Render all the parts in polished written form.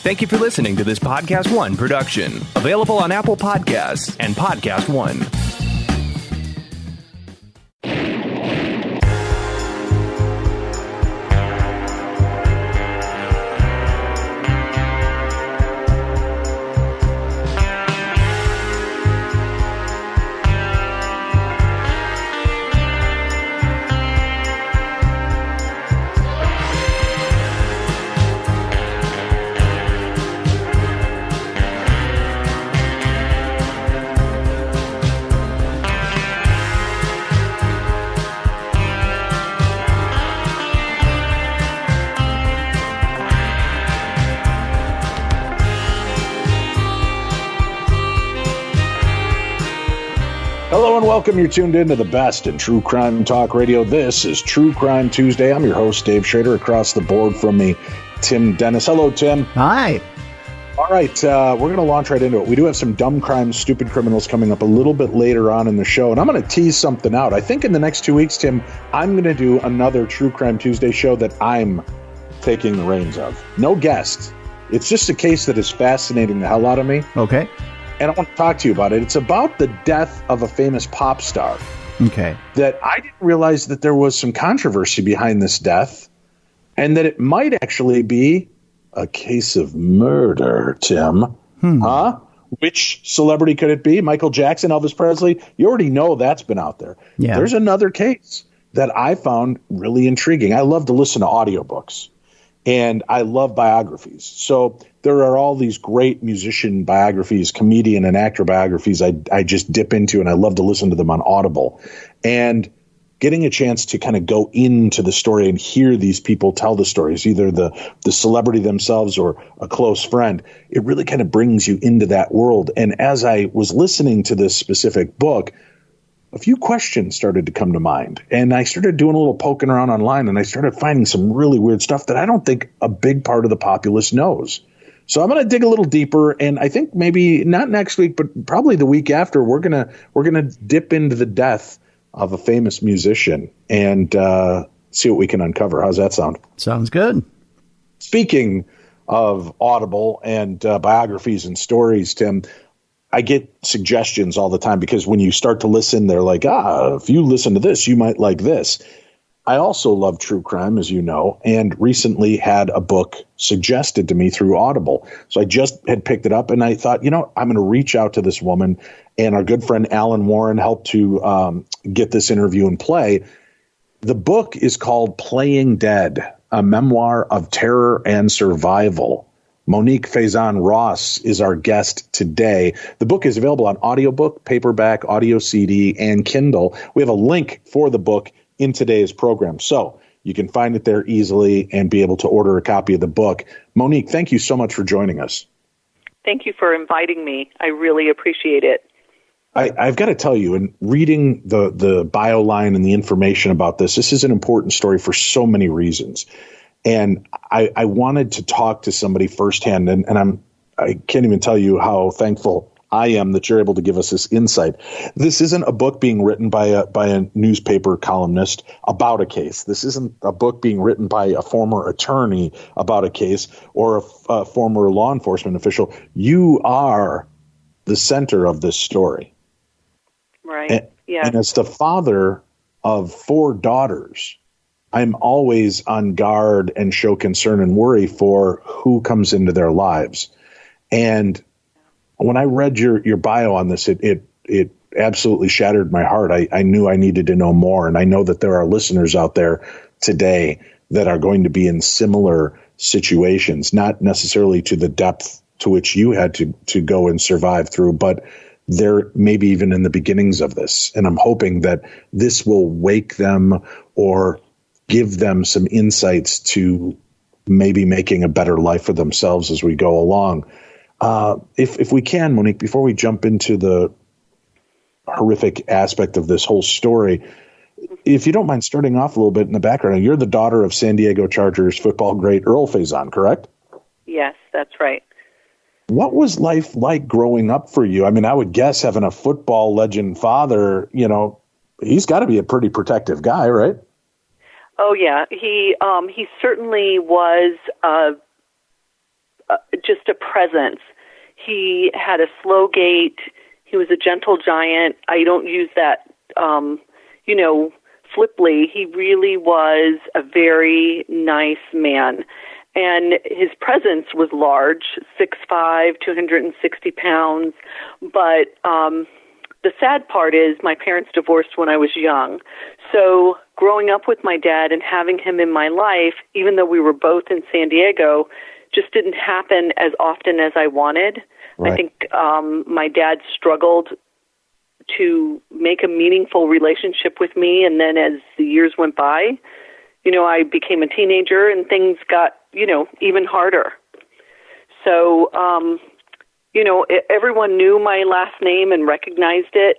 Thank you for listening to this Podcast One production, available on Apple Podcasts and Podcast One. Hello and welcome. You're tuned in to the best in true crime talk radio. This is True Crime Tuesday. I'm your host, Dave Schrader. Across the board from me, Tim Dennis. Hello, Tim. Hi. All right, we're going to launch right into it. We do have some dumb crimes, stupid criminals coming up a little bit later on in the show, and I'm going to tease something out. I think in the next 2 weeks, Tim, I'm going to do another True Crime Tuesday show that I'm taking the reins of. No guest. It's just a case that is fascinating the hell out of me. Okay. And I want to talk to you about it. It's about the death of a famous pop star. Okay. That I didn't realize that there was some controversy behind this death, and that it might actually be a case of murder, Tim. Huh? Which celebrity could it be? Michael Jackson, Elvis Presley? You already know that's been out there. Yeah. There's another case that I found really intriguing. I love to listen to audiobooks, and I love biographies. So there are all these great musician biographies, comedian and actor biographies I just dip into, and I love to listen to them on Audible. And getting a chance to kind of go into the story and hear these people tell the stories, either the celebrity themselves or a close friend, it really kind of brings you into that world. And as I was listening to this specific book, a few questions started to come to mind, and I started doing a little poking around online, and I started finding some really weird stuff that I don't think a big part of the populace knows. So I'm going to dig a little deeper, and I think maybe not next week, but probably the week after, we're gonna dip into the death of a famous musician and see what we can uncover. How's that sound? Sounds good. Speaking of Audible and biographies and stories, Tim, I get suggestions all the time because when you start to listen, they're like, if you listen to this, you might like this. I also love true crime, as you know, and recently had a book suggested to me through Audible. So I just had picked it up, and I thought, I'm going to reach out to this woman. And our good friend Alan Warren helped to get this interview in play. The book is called Playing Dead, a memoir of terror and survival. Monique Faison Ross is our guest today. The book is available on audiobook, paperback, audio CD, and Kindle. We have a link for the book in today's program, so you can find it there easily and be able to order a copy of the book. Monique, thank you so much for joining us. Thank you for inviting me. I really appreciate it. I've got to tell you, in reading the bio line and the information about this is an important story for so many reasons. And I wanted to talk to somebody firsthand, and I can't even tell you how thankful I am that you're able to give us this insight. This isn't a book being written by a newspaper columnist about a case. This isn't a book being written by a former attorney about a case or a former law enforcement official. You are the center of this story. Right. And as the father of 4 daughters, I'm always on guard and show concern and worry for who comes into their lives. And when I read your bio on this, it absolutely shattered my heart. I knew I needed to know more. And I know that there are listeners out there today that are going to be in similar situations, not necessarily to the depth to which you had to go and survive through, but they're maybe even in the beginnings of this. And I'm hoping that this will wake them or give them some insights to maybe making a better life for themselves as we go along. If we can, Monique, before we jump into the horrific aspect of this whole story, if you don't mind starting off a little bit in the background, you're the daughter of San Diego Chargers football great Earl Faison, correct? Yes, that's right. What was life like growing up for you? I mean, I would guess having a football legend father, he's got to be a pretty protective guy, right? Oh, yeah. He certainly was just a presence. He had a slow gait. He was a gentle giant. I don't use that, flippantly. He really was a very nice man. And his presence was large, 6'5", 260 pounds. But the sad part is my parents divorced when I was young. So growing up with my dad and having him in my life, even though we were both in San Diego, just didn't happen as often as I wanted. Right. I think my dad struggled to make a meaningful relationship with me, and then as the years went by, I became a teenager and things got, even harder. So, everyone knew my last name and recognized it,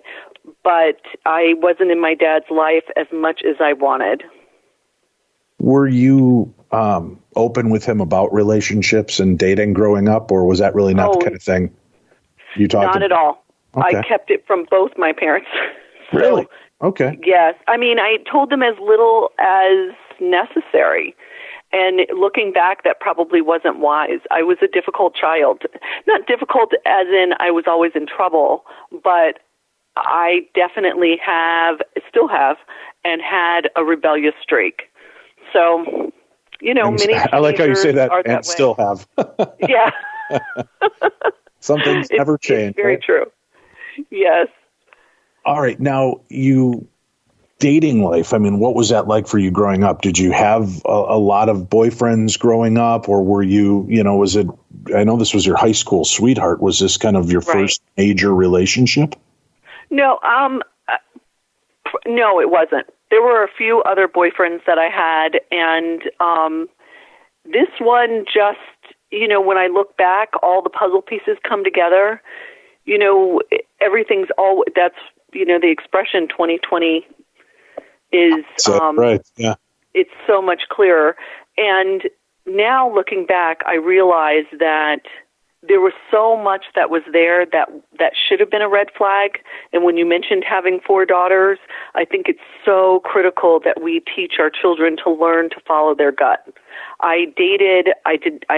but I wasn't in my dad's life as much as I wanted. Were you open with him about relationships and dating growing up, or was that really not the kind of thing you talked about? Not at all. Okay. I kept it from both my parents. So, really? Okay. Yes. I mean, I told them as little as necessary. And looking back, that probably wasn't wise. I was a difficult child. Not difficult as in I was always in trouble, but I definitely still have, and had a rebellious streak. So, many I like how you say that, and that still have. Yeah. Some things never change. It's very true. Yes. All right. Now, dating life, I mean, what was that like for you growing up? Did you have a lot of boyfriends growing up, or were you, was it, I know this was your high school sweetheart. Was this kind of your first major relationship? No, no, it wasn't. There were a few other boyfriends that I had, and this one just, when I look back, all the puzzle pieces come together. Everything's that's, the expression 2020 is, right. Yeah. It's so much clearer. And now looking back, I realize that there was so much that was there that should have been a red flag. And when you mentioned having 4 daughters, I think it's so critical that we teach our children to learn to follow their gut. I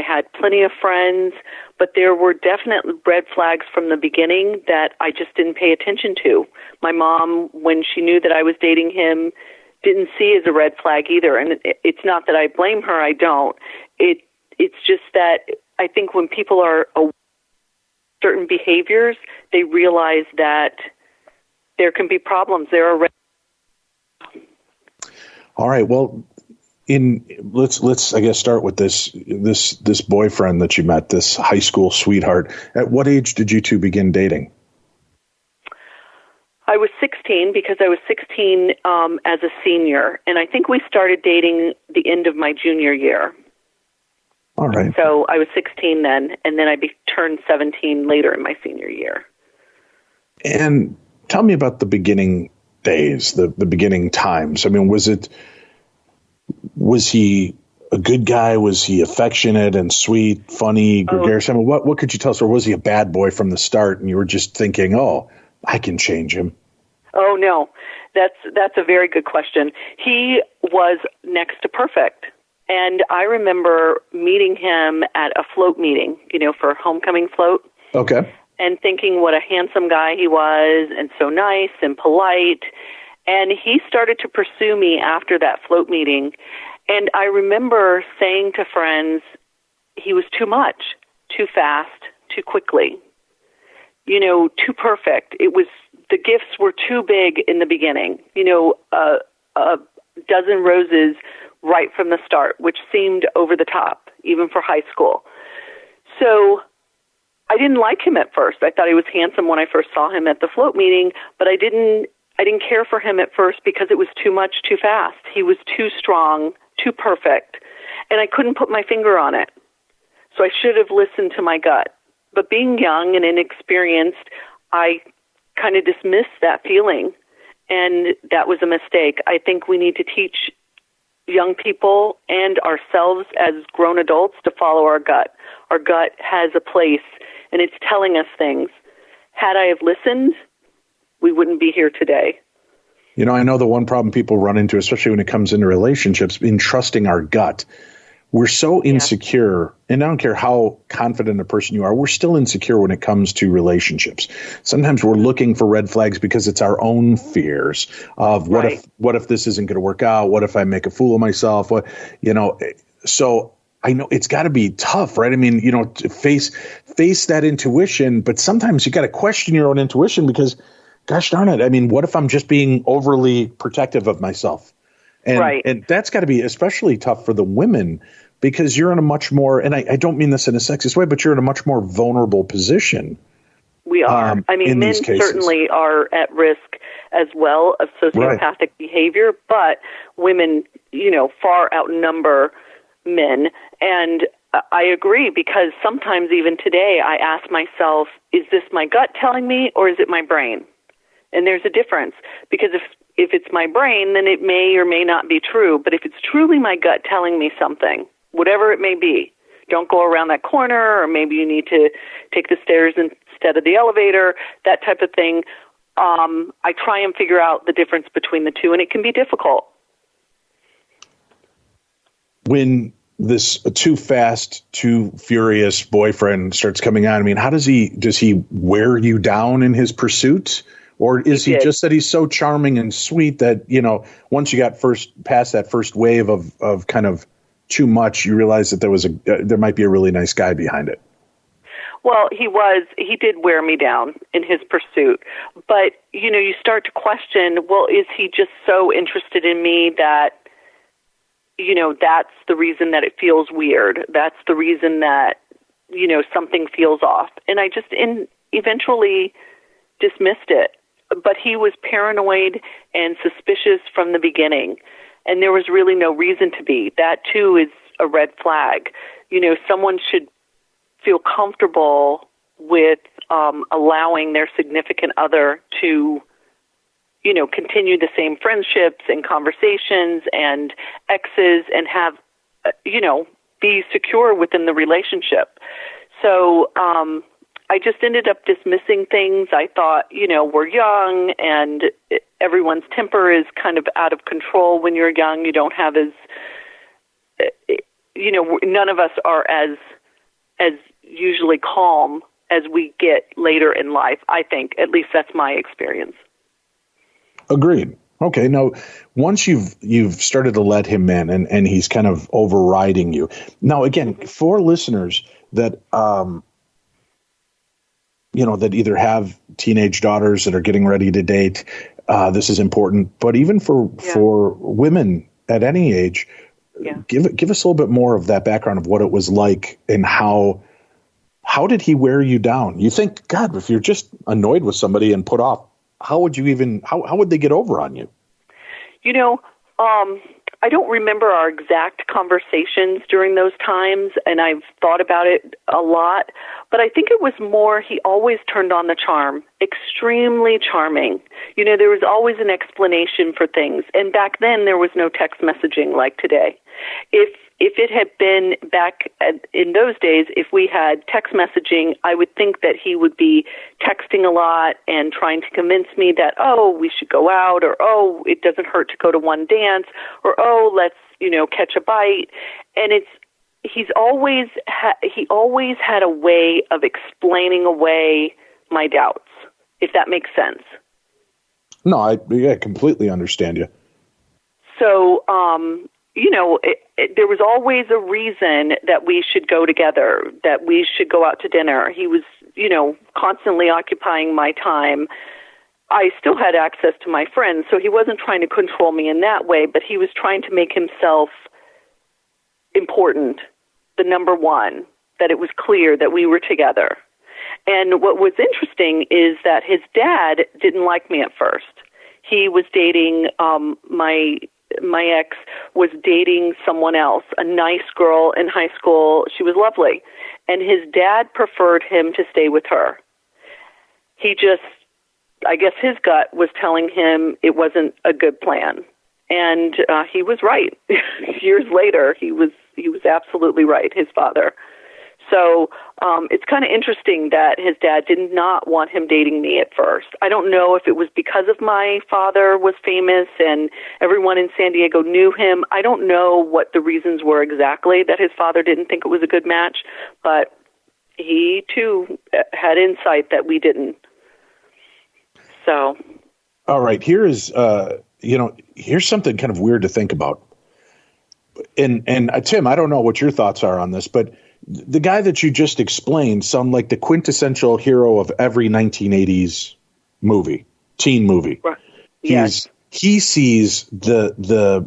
had plenty of friends, but there were definite red flags from the beginning that I just didn't pay attention to. My mom, when she knew that I was dating him, didn't see as a red flag either. And it's not that I blame her, I don't. It's just that I think when people are aware of certain behaviors, they realize that there can be problems. There are All right. Well, let's I guess start with this boyfriend that you met, this high school sweetheart. At what age did you two begin dating? I was 16 because I was 16 as a senior, and I think we started dating the end of my junior year. All right. So I was 16 then, and then I turned 17 later in my senior year. And tell me about the beginning days, the beginning times. I mean, was he a good guy? Was he affectionate and sweet, funny, gregarious? I mean, what could you tell us? Or was he a bad boy from the start, and you were just thinking, oh, I can change him? Oh, no. That's a very good question. He was next to perfect. And I remember meeting him at a float meeting, for homecoming float. Okay. And thinking what a handsome guy he was, and so nice and polite. And he started to pursue me after that float meeting. And I remember saying to friends, he was too much, too fast, too quickly, too perfect. The gifts were too big in the beginning, a dozen roses right from the start, which seemed over the top, even for high school. So I didn't like him at first. I thought he was handsome when I first saw him at the float meeting, but I didn't care for him at first because it was too much, too fast. He was too strong, too perfect, and I couldn't put my finger on it. So I should have listened to my gut. But being young and inexperienced, I kind of dismissed that feeling, and that was a mistake. I think we need to teach young people and ourselves as grown adults to follow our gut. Our gut has a place, and it's telling us things. Had I have listened, we wouldn't be here today. I know the one problem people run into, especially when it comes into relationships, in trusting our gut. we're so insecure, and I don't care how confident a person you are, we're still insecure when it comes to relationships. Sometimes we're looking for red flags because it's our own fears of what if this isn't going to work out? What if I make a fool of myself? So I know it's got to be tough, right? I mean, to face that intuition, but sometimes you got to question your own intuition because, gosh darn it, I mean, what if I'm just being overly protective of myself? And that's got to be especially tough for the women because you're in a much more, and I don't mean this in a sexist way, but you're in a much more vulnerable position. We are. I mean, men certainly are at risk as well of sociopathic behavior, but women, far outnumber men. And I agree because sometimes even today I ask myself, is this my gut telling me or is it my brain? And there's a difference because if it's my brain, then it may or may not be true. But if it's truly my gut telling me something, whatever it may be, don't go around that corner, or maybe you need to take the stairs instead of the elevator, that type of thing. I try and figure out the difference between the two, and it can be difficult. When this too fast, too furious boyfriend starts coming on, I mean, does he wear you down in his pursuit? Or is he just that he's so charming and sweet that, once you got past that first wave of kind of too much, you realize that there might be a really nice guy behind it? Well, he did wear me down in his pursuit. But, you start to question, well, is he just so interested in me that, that's the reason that it feels weird. That's the reason that, something feels off. And I just eventually dismissed it. But he was paranoid and suspicious from the beginning, and there was really no reason to be. That, too, is a red flag. Someone should feel comfortable with allowing their significant other to, continue the same friendships and conversations and exes and have, be secure within the relationship. So, I just ended up dismissing things. I thought, we're young and everyone's temper is kind of out of control when you're young. You don't have none of us are as usually calm as we get later in life, I think. At least that's my experience. Agreed. Okay. Now, once you've started to let him in and he's kind of overriding you. Now, again, for listeners that, that either have teenage daughters that are getting ready to date, this is important. But even for women at any age, give us a little bit more of that background of what it was like and how did he wear you down? You think, God, if you're just annoyed with somebody and put off, how would they get over on you? I don't remember our exact conversations during those times, and I've thought about it a lot, but I think it was more he always turned on the charm, extremely charming. There was always an explanation for things, and back then there was no text messaging like today. If it had been back in those days, if we had text messaging, I would think that he would be texting a lot and trying to convince me that, oh, we should go out, or, oh, it doesn't hurt to go to one dance, or, oh, let's, catch a bite. And he always had a way of explaining away my doubts, if that makes sense. No, I completely understand you. So, there was always a reason that we should go together, that we should go out to dinner. He was, constantly occupying my time. I still had access to my friends, so he wasn't trying to control me in that way, but he was trying to make himself important, the number one, that it was clear that we were together. And what was interesting is that his dad didn't like me at first. He was dating my ex was dating someone else, a nice girl in high school. She was lovely. And his dad preferred him to stay with her. I guess his gut was telling him it wasn't a good plan. And he was right. Years later, he was absolutely right, his father. So it's kind of interesting that his dad did not want him dating me at first. I don't know if it was because of my father was famous and everyone in San Diego knew him. I don't know what the reasons were exactly that his father didn't think it was a good match, but he too had insight that we didn't. So. All right. Here's something kind of weird to think about. And Tim, I don't know what your thoughts are on this, but the guy that you just explained sounds like the quintessential hero of every 1980s movie, teen movie. Right. Yes. He sees the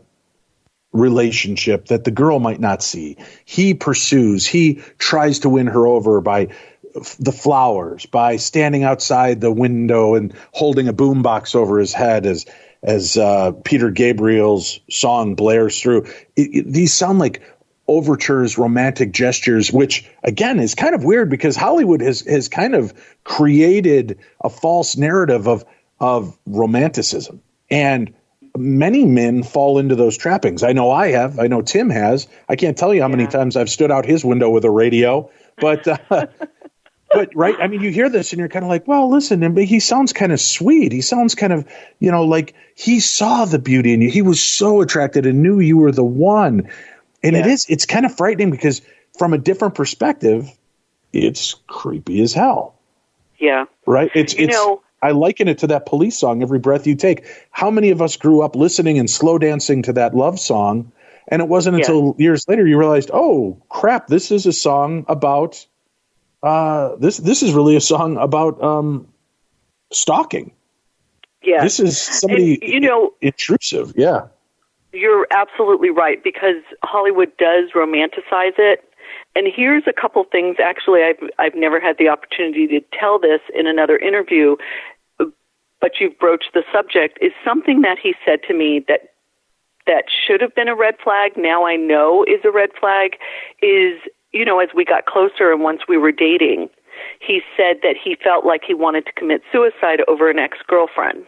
relationship that the girl might not see. He pursues. He tries to win her over by the flowers, by standing outside the window and holding a boombox over his head as Peter Gabriel's song blares through. These sound like overtures, romantic gestures, which again is kind of weird because Hollywood has kind of created a false narrative of romanticism, and many men fall into those trappings. I know I have. I know Tim has. I can't tell you how many times I've stood out his window with a radio, but right. I mean, you hear this and you're kind of like, well, listen, he sounds kind of sweet. He sounds kind of, like he saw the beauty in you. He was so attracted and knew you were the one. And it's kind of frightening because from a different perspective, it's creepy as hell. Yeah. Right. I liken it to that Police song, Every Breath You Take. How many of us grew up listening and slow dancing to that love song? And it wasn't until years later you realized, oh crap, this is a song about, this is really a song about stalking. Yeah. This is somebody intrusive. Yeah. You're absolutely right, because Hollywood does romanticize it. And here's a couple things. Actually, I've never had the opportunity to tell this in another interview, but you've broached the subject, is something that he said to me that should have been a red flag, now I know is a red flag, is, as we got closer and once we were dating, he said that he felt like he wanted to commit suicide over an ex-girlfriend.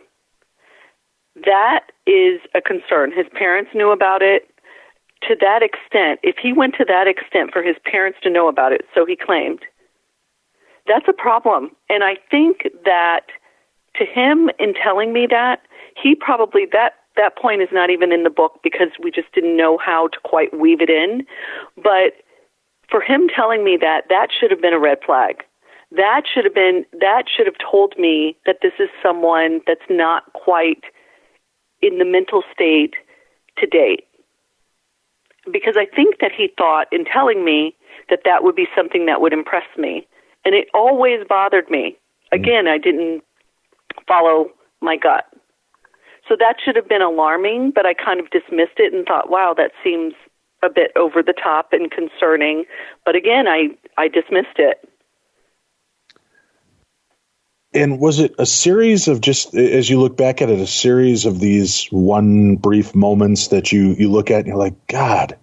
That is a concern. His parents knew about it. To that extent, if he went to that extent for his parents to know about it, so he claimed, that's a problem. And I think that to him, in telling me that, he probably, that point is not even in the book because we just didn't know how to quite weave it in. But for him telling me that should have been a red flag. That should have told me that this is someone that's not quite in the mental state to date. Because I think that he thought in telling me that would be something that would impress me. And it always bothered me. Again, I didn't follow my gut. So that should have been alarming, but I kind of dismissed it and thought, wow, that seems a bit over the top and concerning. But again, I dismissed it. And was it a series of, just as you look back at it, a series of these one brief moments that you look at and you're like, God,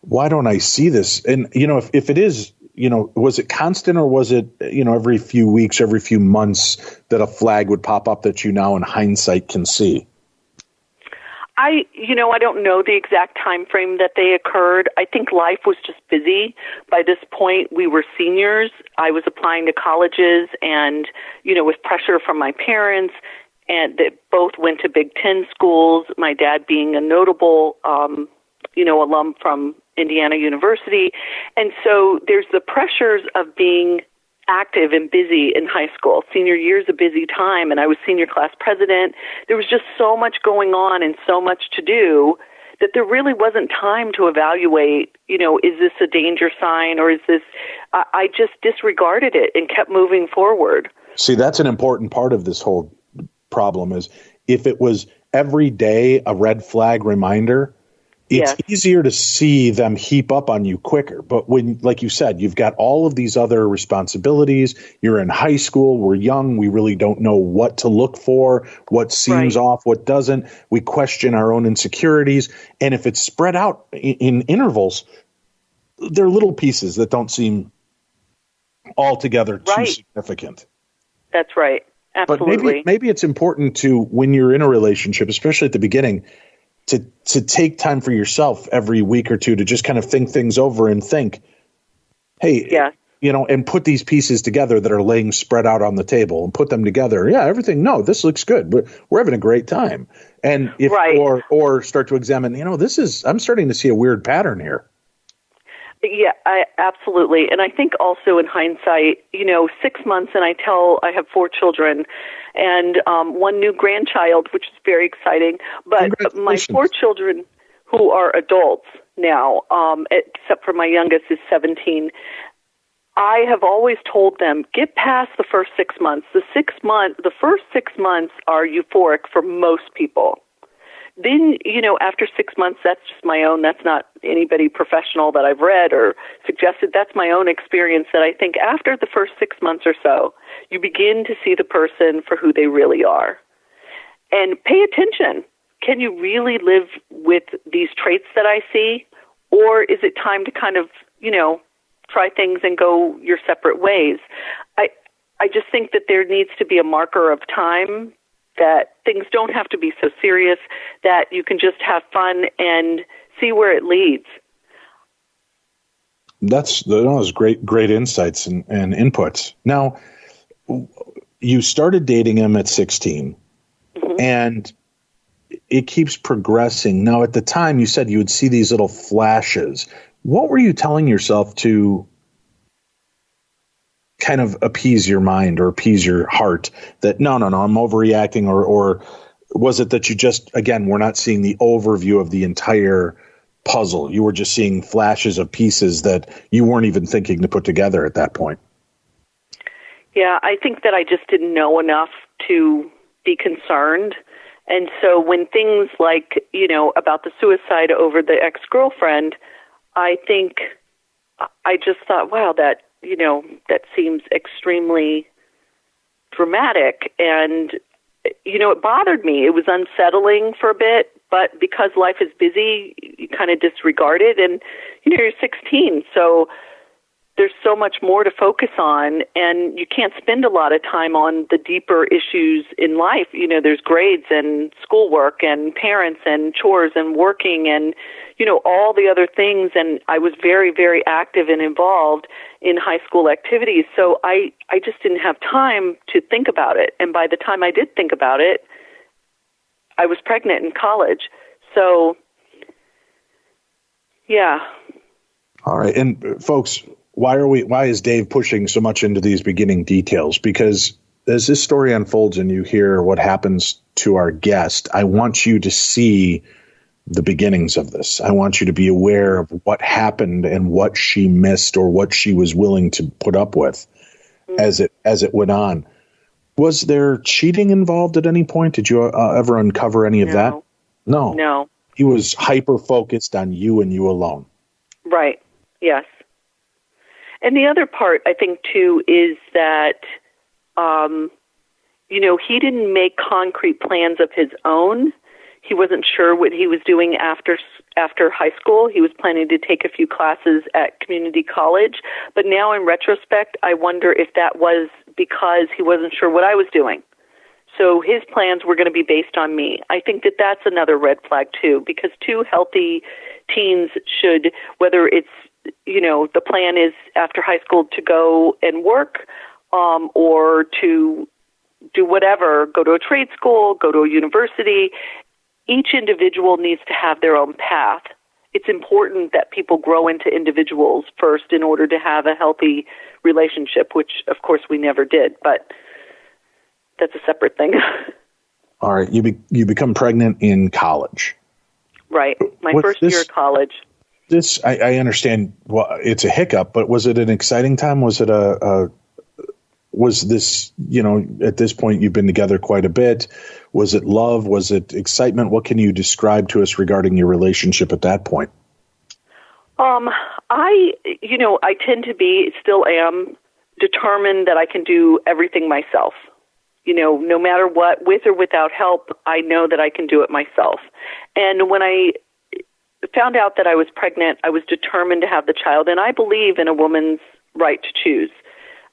why don't I see this? And, if it is, was it constant, or was it, every few weeks, every few months that a flag would pop up that you now in hindsight can see? I don't know the exact time frame that they occurred. I think life was just busy. By this point, we were seniors. I was applying to colleges and, with pressure from my parents, and that both went to Big Ten schools, my dad being a notable, alum from Indiana University. And so there's the pressures of being active and busy in high school. Senior year is a busy time, and I was senior class president. There was just so much going on and so much to do that there really wasn't time to evaluate, is this a danger sign, or is this, I just disregarded it and kept moving forward. See, that's an important part of this whole problem, is if it was every day a red flag reminder, it's easier to see them heap up on you quicker. But when, like you said, you've got all of these other responsibilities, you're in high school, we're young, we really don't know what to look for, what seems off, what doesn't. We question our own insecurities. And if it's spread out in intervals, they're little pieces that don't seem altogether too significant. That's right. Absolutely. But maybe it's important to, when you're in a relationship, especially at the beginning, to take time for yourself every week or two to just kind of think things over and think, Hey, Yes. And put these pieces together that are laying spread out on the table and put them together. Yeah, everything. No, this looks good. We're having a great time. And if Right. or start to examine, I'm starting to see a weird pattern here. Yeah, absolutely. And I think also in hindsight, 6 months, and I have 4 children and 1 new grandchild, which is very exciting. But my 4 children who are adults now, except for my youngest is 17, I have always told them, get past the first 6 months. The first 6 months are euphoric for most people. Then, after 6 months, that's just my own. That's not anybody professional that I've read or suggested. That's my own experience that I think after the first 6 months or so, you begin to see the person for who they really are. And pay attention. Can you really live with these traits that I see? Or is it time to kind of, try things and go your separate ways? I just think that there needs to be a marker of time, that things don't have to be so serious, that you can just have fun and see where it leads. Those great insights and inputs. Now, you started dating him at 16, and it keeps progressing. Now, at the time, you said you would see these little flashes. What were you telling yourself to kind of appease your mind or appease your heart that no, I'm overreacting, or was it that you just, again, we're not seeing the overview of the entire puzzle? You were just seeing flashes of pieces that you weren't even thinking to put together at that point. Yeah, I think that I just didn't know enough to be concerned. And so when things like, about the suicide over the ex-girlfriend, I think I just thought, wow, that seems extremely dramatic. And, it bothered me. It was unsettling for a bit, but because life is busy, you kind of disregard it. And, you're 16, so there's so much more to focus on, and you can't spend a lot of time on the deeper issues in life. There's grades and schoolwork and parents and chores and working and, all the other things. And I was very, very active and involved in high school activities. So I just didn't have time to think about it. And by the time I did think about it, I was pregnant in college. So, yeah. All right. And folks, why is Dave pushing so much into these beginning details? Because as this story unfolds and you hear what happens to our guest, I want you to see the beginnings of this. I want you to be aware of what happened and what she missed or what she was willing to put up with as it went on. Was there cheating involved at any point? Did you ever uncover any of that? No. He was hyper focused on you and you alone. Right. Yes. And the other part, I think, too, is that, he didn't make concrete plans of his own. He wasn't sure what he was doing after high school. He was planning to take a few classes at community college. But now in retrospect, I wonder if that was because he wasn't sure what I was doing. So his plans were going to be based on me. I think that that's another red flag, too, because 2 healthy teens should, whether it's, the plan is after high school to go and work or to do whatever, go to a trade school, go to a university. Each individual needs to have their own path. It's important that people grow into individuals first in order to have a healthy relationship, which, of course, we never did, but that's a separate thing. All right. You become pregnant in college. Right. My first year of college. This, I understand, well, it's a hiccup, but was it an exciting time? Was it was this, at this point you've been together quite a bit. Was it love? Was it excitement? What can you describe to us regarding your relationship at that point? I tend to be, still am, determined that I can do everything myself. No matter what, with or without help, I know that I can do it myself. And when I found out that I was pregnant, I was determined to have the child, and I believe in a woman's right to choose.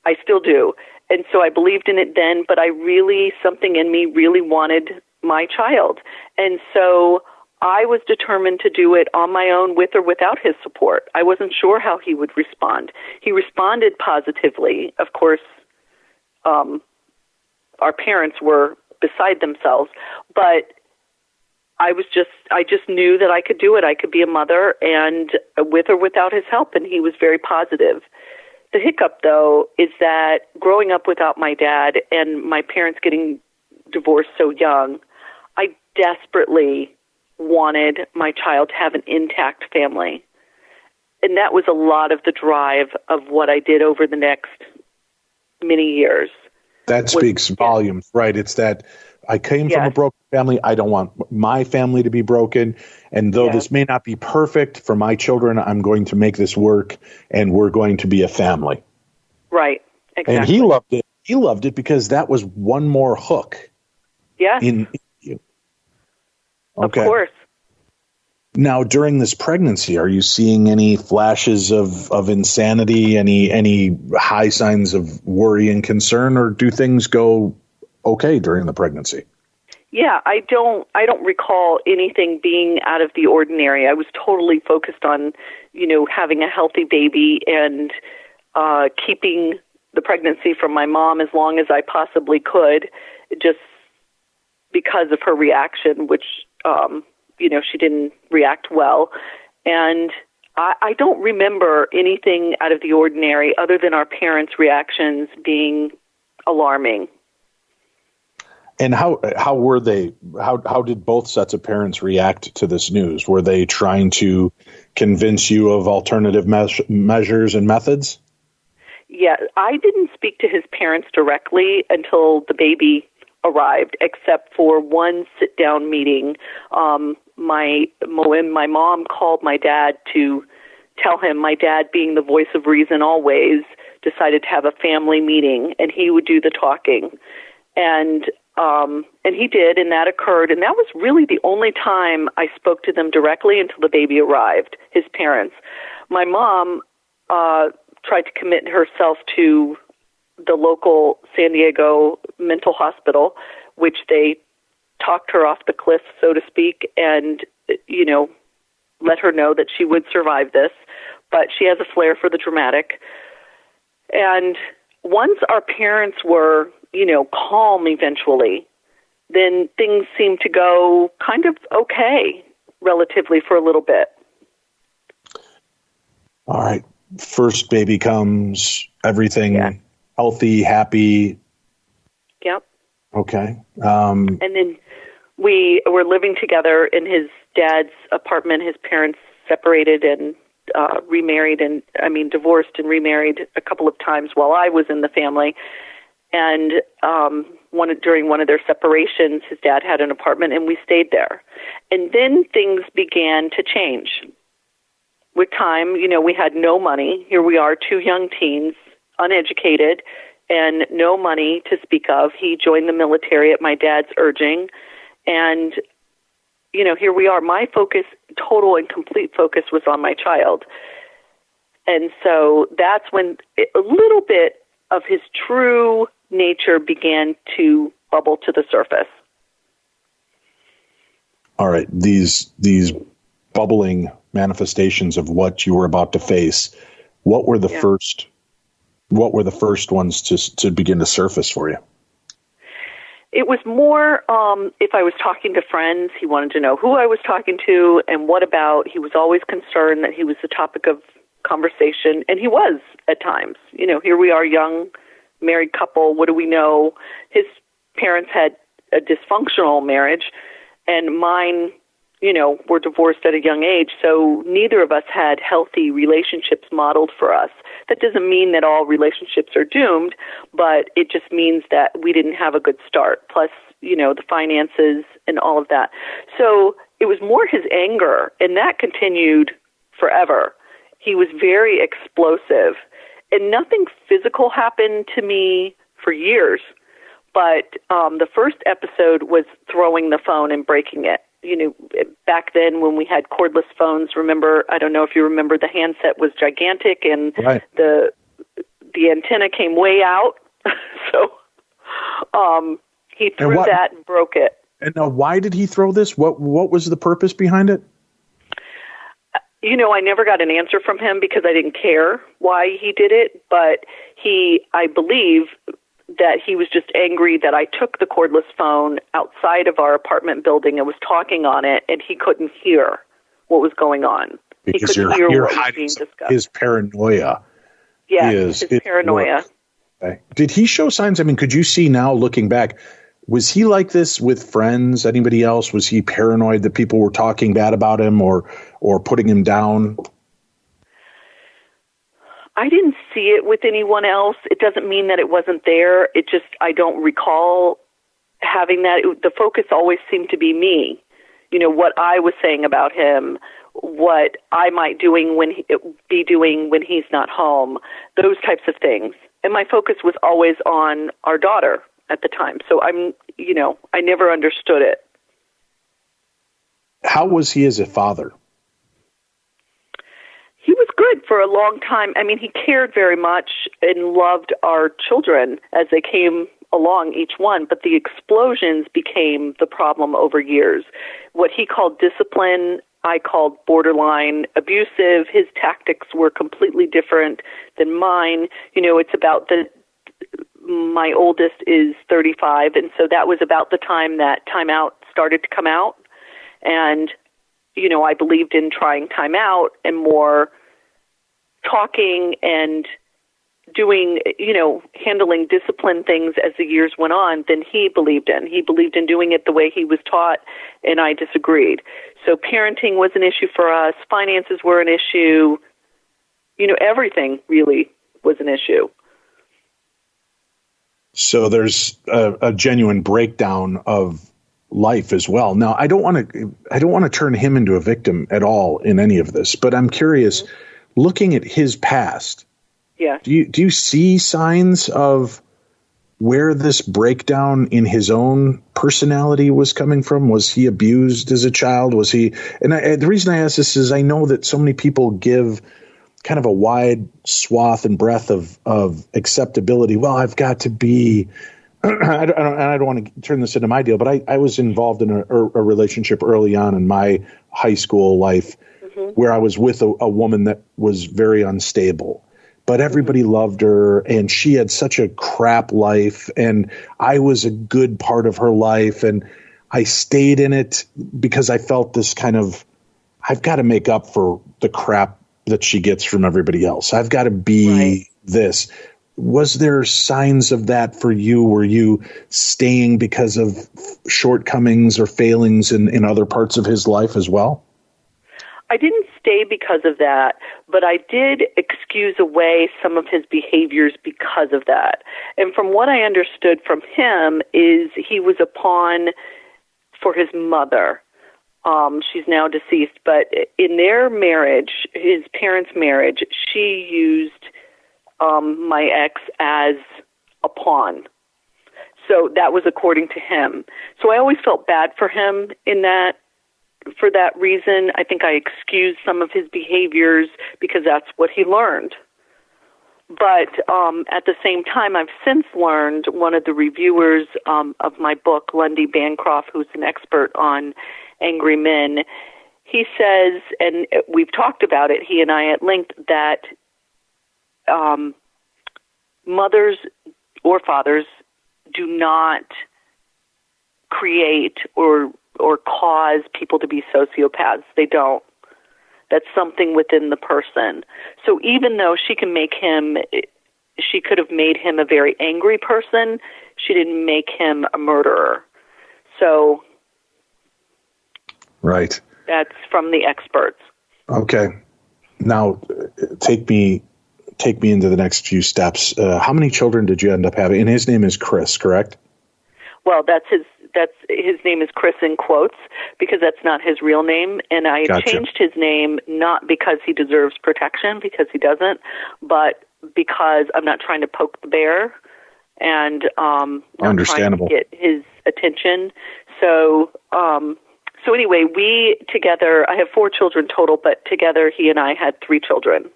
I still do. And so I believed in it then, but something in me really wanted my child. And so I was determined to do it on my own with or without his support. I wasn't sure how he would respond. He responded positively. Of course, our parents were beside themselves, but I just knew that I could do it. I could be a mother, and with or without his help, and he was very positive. The hiccup, though, is that growing up without my dad and my parents getting divorced so young, I desperately wanted my child to have an intact family. And that was a lot of the drive of what I did over the next many years. That speaks volumes, right? It's that I came from a broken family. I don't want my family to be broken. And though this may not be perfect for my children, I'm going to make this work, and we're going to be a family. Right, exactly. And he loved it. He loved it because that was one more hook. Yeah. In you. Okay. Of course. Now, during this pregnancy, are you seeing any flashes of insanity, any high signs of worry and concern, or do things go okay during the pregnancy? Yeah, I don't recall anything being out of the ordinary. I was totally focused on, having a healthy baby and keeping the pregnancy from my mom as long as I possibly could, just because of her reaction, which, she didn't react well. And I don't remember anything out of the ordinary other than our parents' reactions being alarming. And how were they? How did both sets of parents react to this news? Were they trying to convince you of alternative measures and methods? Yeah, I didn't speak to his parents directly until the baby arrived, except for one sit-down meeting. When my mom called my dad to tell him, my dad, being the voice of reason always, decided to have a family meeting, and he would do the talking. And he did, and that occurred. And that was really the only time I spoke to them directly until the baby arrived, his parents. My mom tried to commit herself to the local San Diego mental hospital, which they talked her off the cliff, so to speak, and, let her know that she would survive this. But she has a flair for the dramatic. And once our parents were calm eventually, then things seemed to go kind of okay, relatively, for a little bit. All right. First baby comes, everything healthy, happy. Yep. Okay. And then we were living together in his dad's apartment. His parents separated and remarried, divorced and remarried a couple of times while I was in the family. And during one of their separations, his dad had an apartment, and we stayed there. And then things began to change. With time, we had no money. Here we are, two young teens, uneducated, and no money to speak of. He joined the military at my dad's urging. And, here we are. My focus, total and complete focus, was on my child. And so that's when a little bit of his true nature began to bubble to the surface. All right. These bubbling manifestations of what you were about to face, what were the first ones to begin to surface for you? It was more, if I was talking to friends, he wanted to know who I was talking to and what about. He was always concerned that he was the topic of conversation, and he was at times. Here we are, young, married couple. What do we know? His parents had a dysfunctional marriage, and mine, were divorced at a young age, so neither of us had healthy relationships modeled for us. That doesn't mean that all relationships are doomed, but it just means that we didn't have a good start, plus, the finances and all of that. So it was more his anger, and that continued forever. He was very explosive, and nothing physical happened to me for years, but the first episode was throwing the phone and breaking it. Back then when we had cordless phones, I don't know if you remember, the handset was gigantic and right. the antenna came way out. So he threw that and broke it. And now, why did he throw this? What was the purpose behind it? I never got an answer from him because I didn't care why he did it, but I believe that he was just angry that I took the cordless phone outside of our apartment building and was talking on it, and he couldn't hear what was going on. Because he couldn't hear you're what was hiding being discussed. his paranoia. Yeah, his paranoia. Okay. Did he show signs? I mean, could you see now looking back, was he like this with friends, anybody else? Was he paranoid that people were talking bad about him or putting him down? I didn't see it with anyone else. It doesn't mean that it wasn't there. It just, I don't recall having that. The focus always seemed to be me. What I was saying about him, what I might be doing when he's not home, those types of things. And my focus was always on our daughter at the time. So I never understood it. How was he as a father? He was good for a long time. I mean, he cared very much and loved our children as they came along, each one, but the explosions became the problem over years. What he called discipline, I called borderline abusive. His tactics were completely different than mine. It's about my oldest is 35, and so that was about the time that Time Out started to come out. And, I believed in trying Time Out and more talking and doing, handling discipline things as the years went on than he believed in. He believed in doing it the way he was taught, and I disagreed. So parenting was an issue for us. Finances were an issue. Everything really was an issue. So there's a genuine breakdown of life as well. Now, I don't want to turn him into a victim at all in any of this, but I'm curious, looking at his past, yeah. Do you see signs of where this breakdown in his own personality was coming from? Was he abused as a child? Was he? And the reason I ask this is I know that so many people give kind of a wide swath and breadth of acceptability. Well, I've got to be. I don't want to turn this into my deal, but I was involved in a relationship early on in my high school life where I was with a woman that was very unstable. But everybody loved her, and she had such a crap life, and I was a good part of her life, and I stayed in it because I felt this kind of, I've got to make up for the crap that she gets from everybody else. I've got to be this. Was there signs of that for you? Were you staying because of shortcomings or failings in other parts of his life as well? I didn't stay because of that, but I did excuse away some of his behaviors because of that. And from what I understood from him is he was a pawn for his mother. She's now deceased, but in their marriage, his parents' marriage, she used my ex as a pawn. So that was according to him. So I always felt bad for him for that reason. I think I excused some of his behaviors because that's what he learned. But at the same time, I've since learned, one of the reviewers of my book, Lundy Bancroft, who's an expert on angry men, he says, and we've talked about it, he and I at length, that mothers or fathers do not create or cause people to be sociopaths. They don't. That's something within the person. So even though she could have made him a very angry person, she didn't make him a murderer. So right. That's from the experts. Okay. Now take me into the next few steps. How many children did you end up having? And his name is Chris, correct? Well, his name is Chris in quotes because that's not his real name. And I changed his name not because he deserves protection, because he doesn't, but because I'm not trying to poke the bear and not trying to get his attention. So anyway, we together, I have 4 children total, but together he and I had 3 children.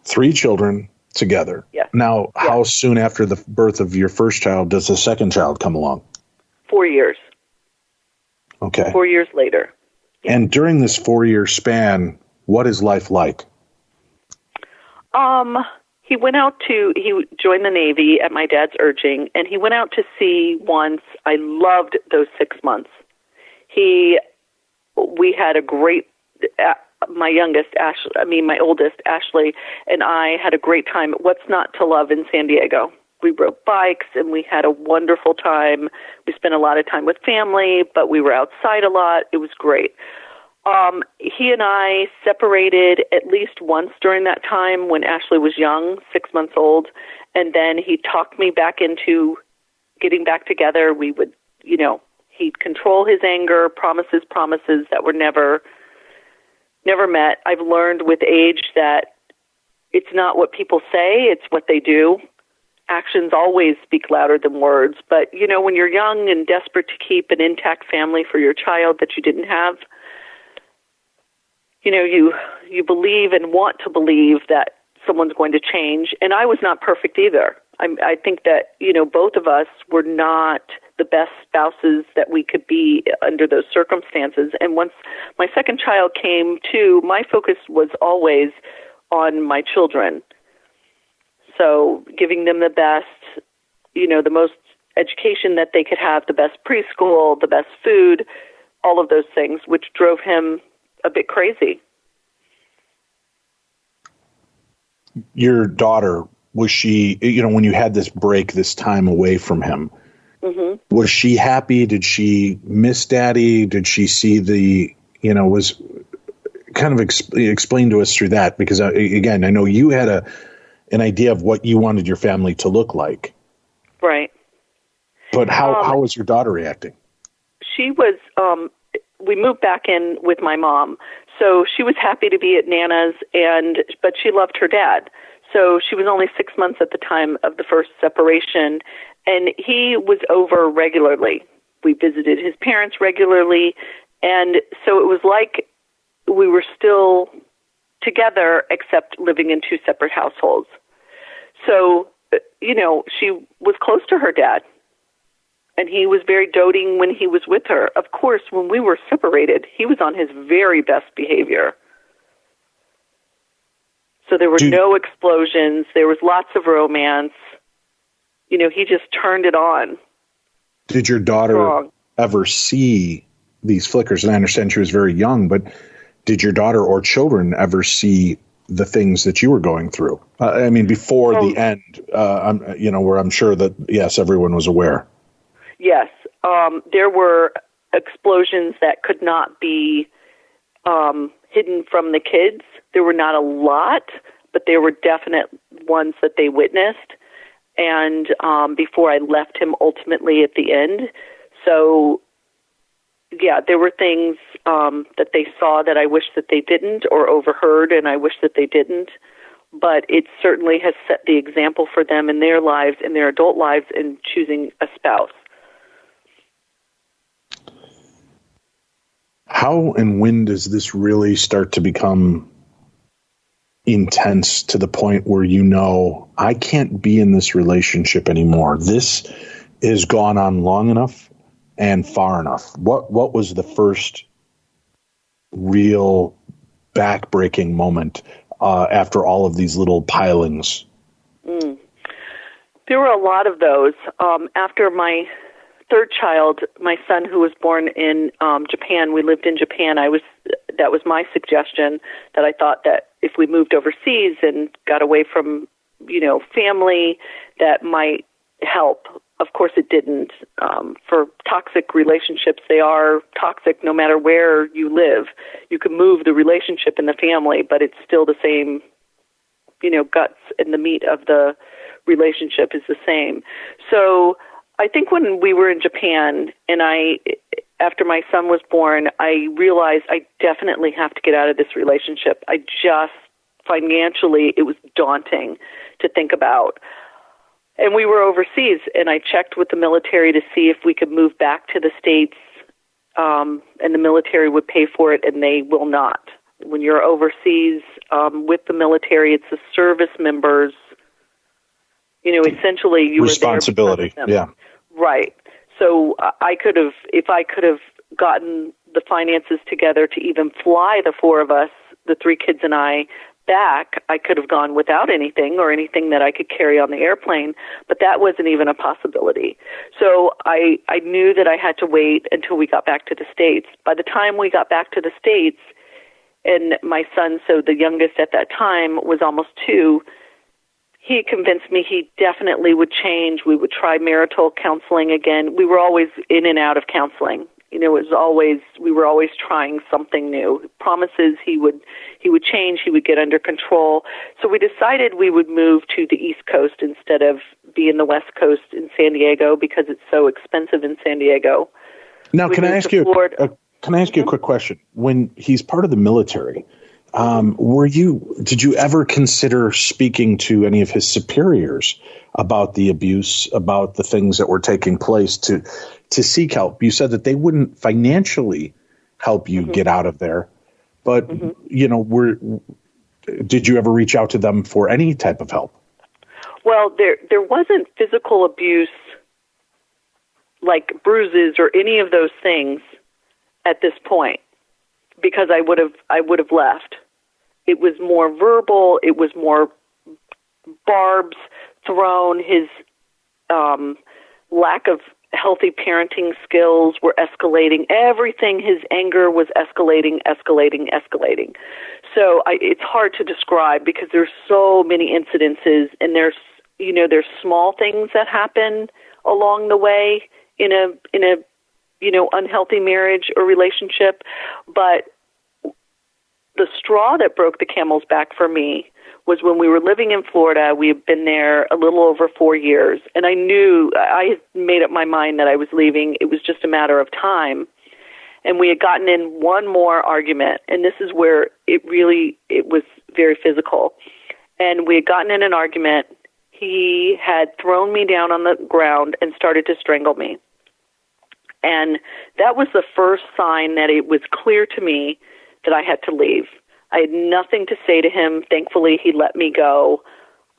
3 children. together. Yes. Now, how soon after the birth of your first child does the second child come along? 4 years. Okay. 4 years later. Yeah. And during this 4-year span, what is life like? He joined the Navy at my dad's urging, and he went out to sea once. I loved those 6 months. We had a great, my oldest, Ashley, and I had a great time. What's not to love in San Diego? We rode bikes, and we had a wonderful time. We spent a lot of time with family, but we were outside a lot. It was great. He and I separated at least once during that time when Ashley was young, 6 months old, and then he talked me back into getting back together. We would, he'd control his anger, promises that were never met. I've learned with age that it's not what people say, it's what they do. Actions always speak louder than words. But, when you're young and desperate to keep an intact family for your child that you didn't have, you believe and want to believe that someone's going to change. And I was not perfect either. I think that, both of us were not the best spouses that we could be under those circumstances. And once my second child came too, my focus was always on my children. So giving them the best, the most education that they could have, the best preschool, the best food, all of those things, which drove him a bit crazy. Your daughter, was she, when you had this break, this time away from him, was she happy? Did she miss Daddy? Did she see was kind of explain to us through that? Because again, I know you had an idea of what you wanted your family to look like. Right. But how was your daughter reacting? She was, we moved back in with my mom. So she was happy to be at Nana's, but she loved her dad. So she was only 6 months at the time of the first separation, and he was over regularly. We visited his parents regularly, and so it was like we were still together except living in two separate households. So, she was close to her dad. And he was very doting when he was with her. Of course, when we were separated, he was on his very best behavior. So there were no explosions. There was lots of romance. He just turned it on. Did your daughter ever see these flickers? And I understand she was very young, but did your daughter or children ever see the things that you were going through? Before the end, where I'm sure that, yes, everyone was aware. Yes, there were explosions that could not be hidden from the kids. There were not a lot, but there were definite ones that they witnessed. And before I left him ultimately at the end. So, yeah, there were things that they saw that I wish that they didn't, or overheard and I wish that they didn't. But it certainly has set the example for them in their lives, in their adult lives, in choosing a spouse. How and when does this really start to become intense to the point where I can't be in this relationship anymore? This has gone on long enough and far enough. What was the first real back-breaking moment after all of these little pilings? There were a lot of those. After my third child, my son, who was born in Japan, we lived in Japan. That was my suggestion, that I thought that if we moved overseas and got away from, family, that might help. Of course it didn't. For toxic relationships, they are toxic no matter where you live. You can move the relationship in the family, but it's still the same, guts and the meat of the relationship is the same. So I think when we were in Japan and after my son was born, I realized I definitely have to get out of this relationship. Financially, it was daunting to think about. And we were overseas, and I checked with the military to see if we could move back to the States, and the military would pay for it, and they will not. When you're overseas with the military, it's the service members Essentially you responsibility. Were there because of them. Yeah. Right. So I could have, if I could have gotten the finances together to even fly the four of us, the three kids and I, back, I could have gone without anything or anything that I could carry on the airplane, but that wasn't even a possibility. So I knew that I had to wait until we got back to the States. By the time we got back to the States, and my son, so the youngest at that time, was almost 2, he convinced me he definitely would change. We would try marital counseling again. We were always in and out of counseling. It was always, we were always trying something new. Promises he would change, he would get under control. So we decided we would move to the East Coast instead of be in the West Coast in San Diego because it's so expensive in San Diego. Now, can I ask you a quick question? When he's part of the military, did you ever consider speaking to any of his superiors about the abuse, about the things that were taking place to seek help? You said that they wouldn't financially help you get out of there, but did you ever reach out to them for any type of help? Well, there wasn't physical abuse like bruises or any of those things at this point, because I would have left. It was more verbal. It was more barbs thrown. His lack of healthy parenting skills were escalating. Everything, his anger was escalating. So it's hard to describe because there's so many incidences, and there's small things that happen along the way in a unhealthy marriage or relationship, but the straw that broke the camel's back for me was when we were living in Florida. We had been there a little over 4 years, and I had made up my mind that I was leaving. It was just a matter of time. And we had gotten in one more argument, and this is where it was very physical. And we had gotten in an argument. He had thrown me down on the ground and started to strangle me. And that was the first sign that it was clear to me that I had to leave. I had nothing to say to him. Thankfully, he let me go.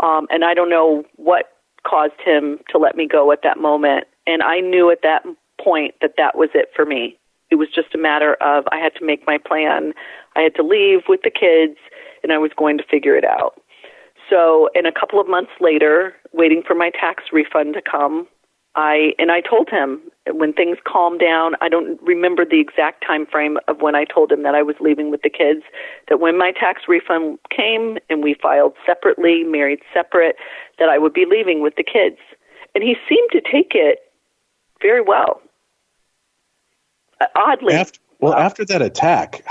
And I don't know what caused him to let me go at that moment. And I knew at that point that was it for me. It was just a matter of I had to make my plan. I had to leave with the kids, and I was going to figure it out. So, and a couple of months later, waiting for my tax refund to come, I told him when things calmed down. I don't remember the exact time frame of when I told him that I was leaving with the kids, that when my tax refund came and we filed separately, married separate, that I would be leaving with the kids. And he seemed to take it very well. Oddly. After that attack,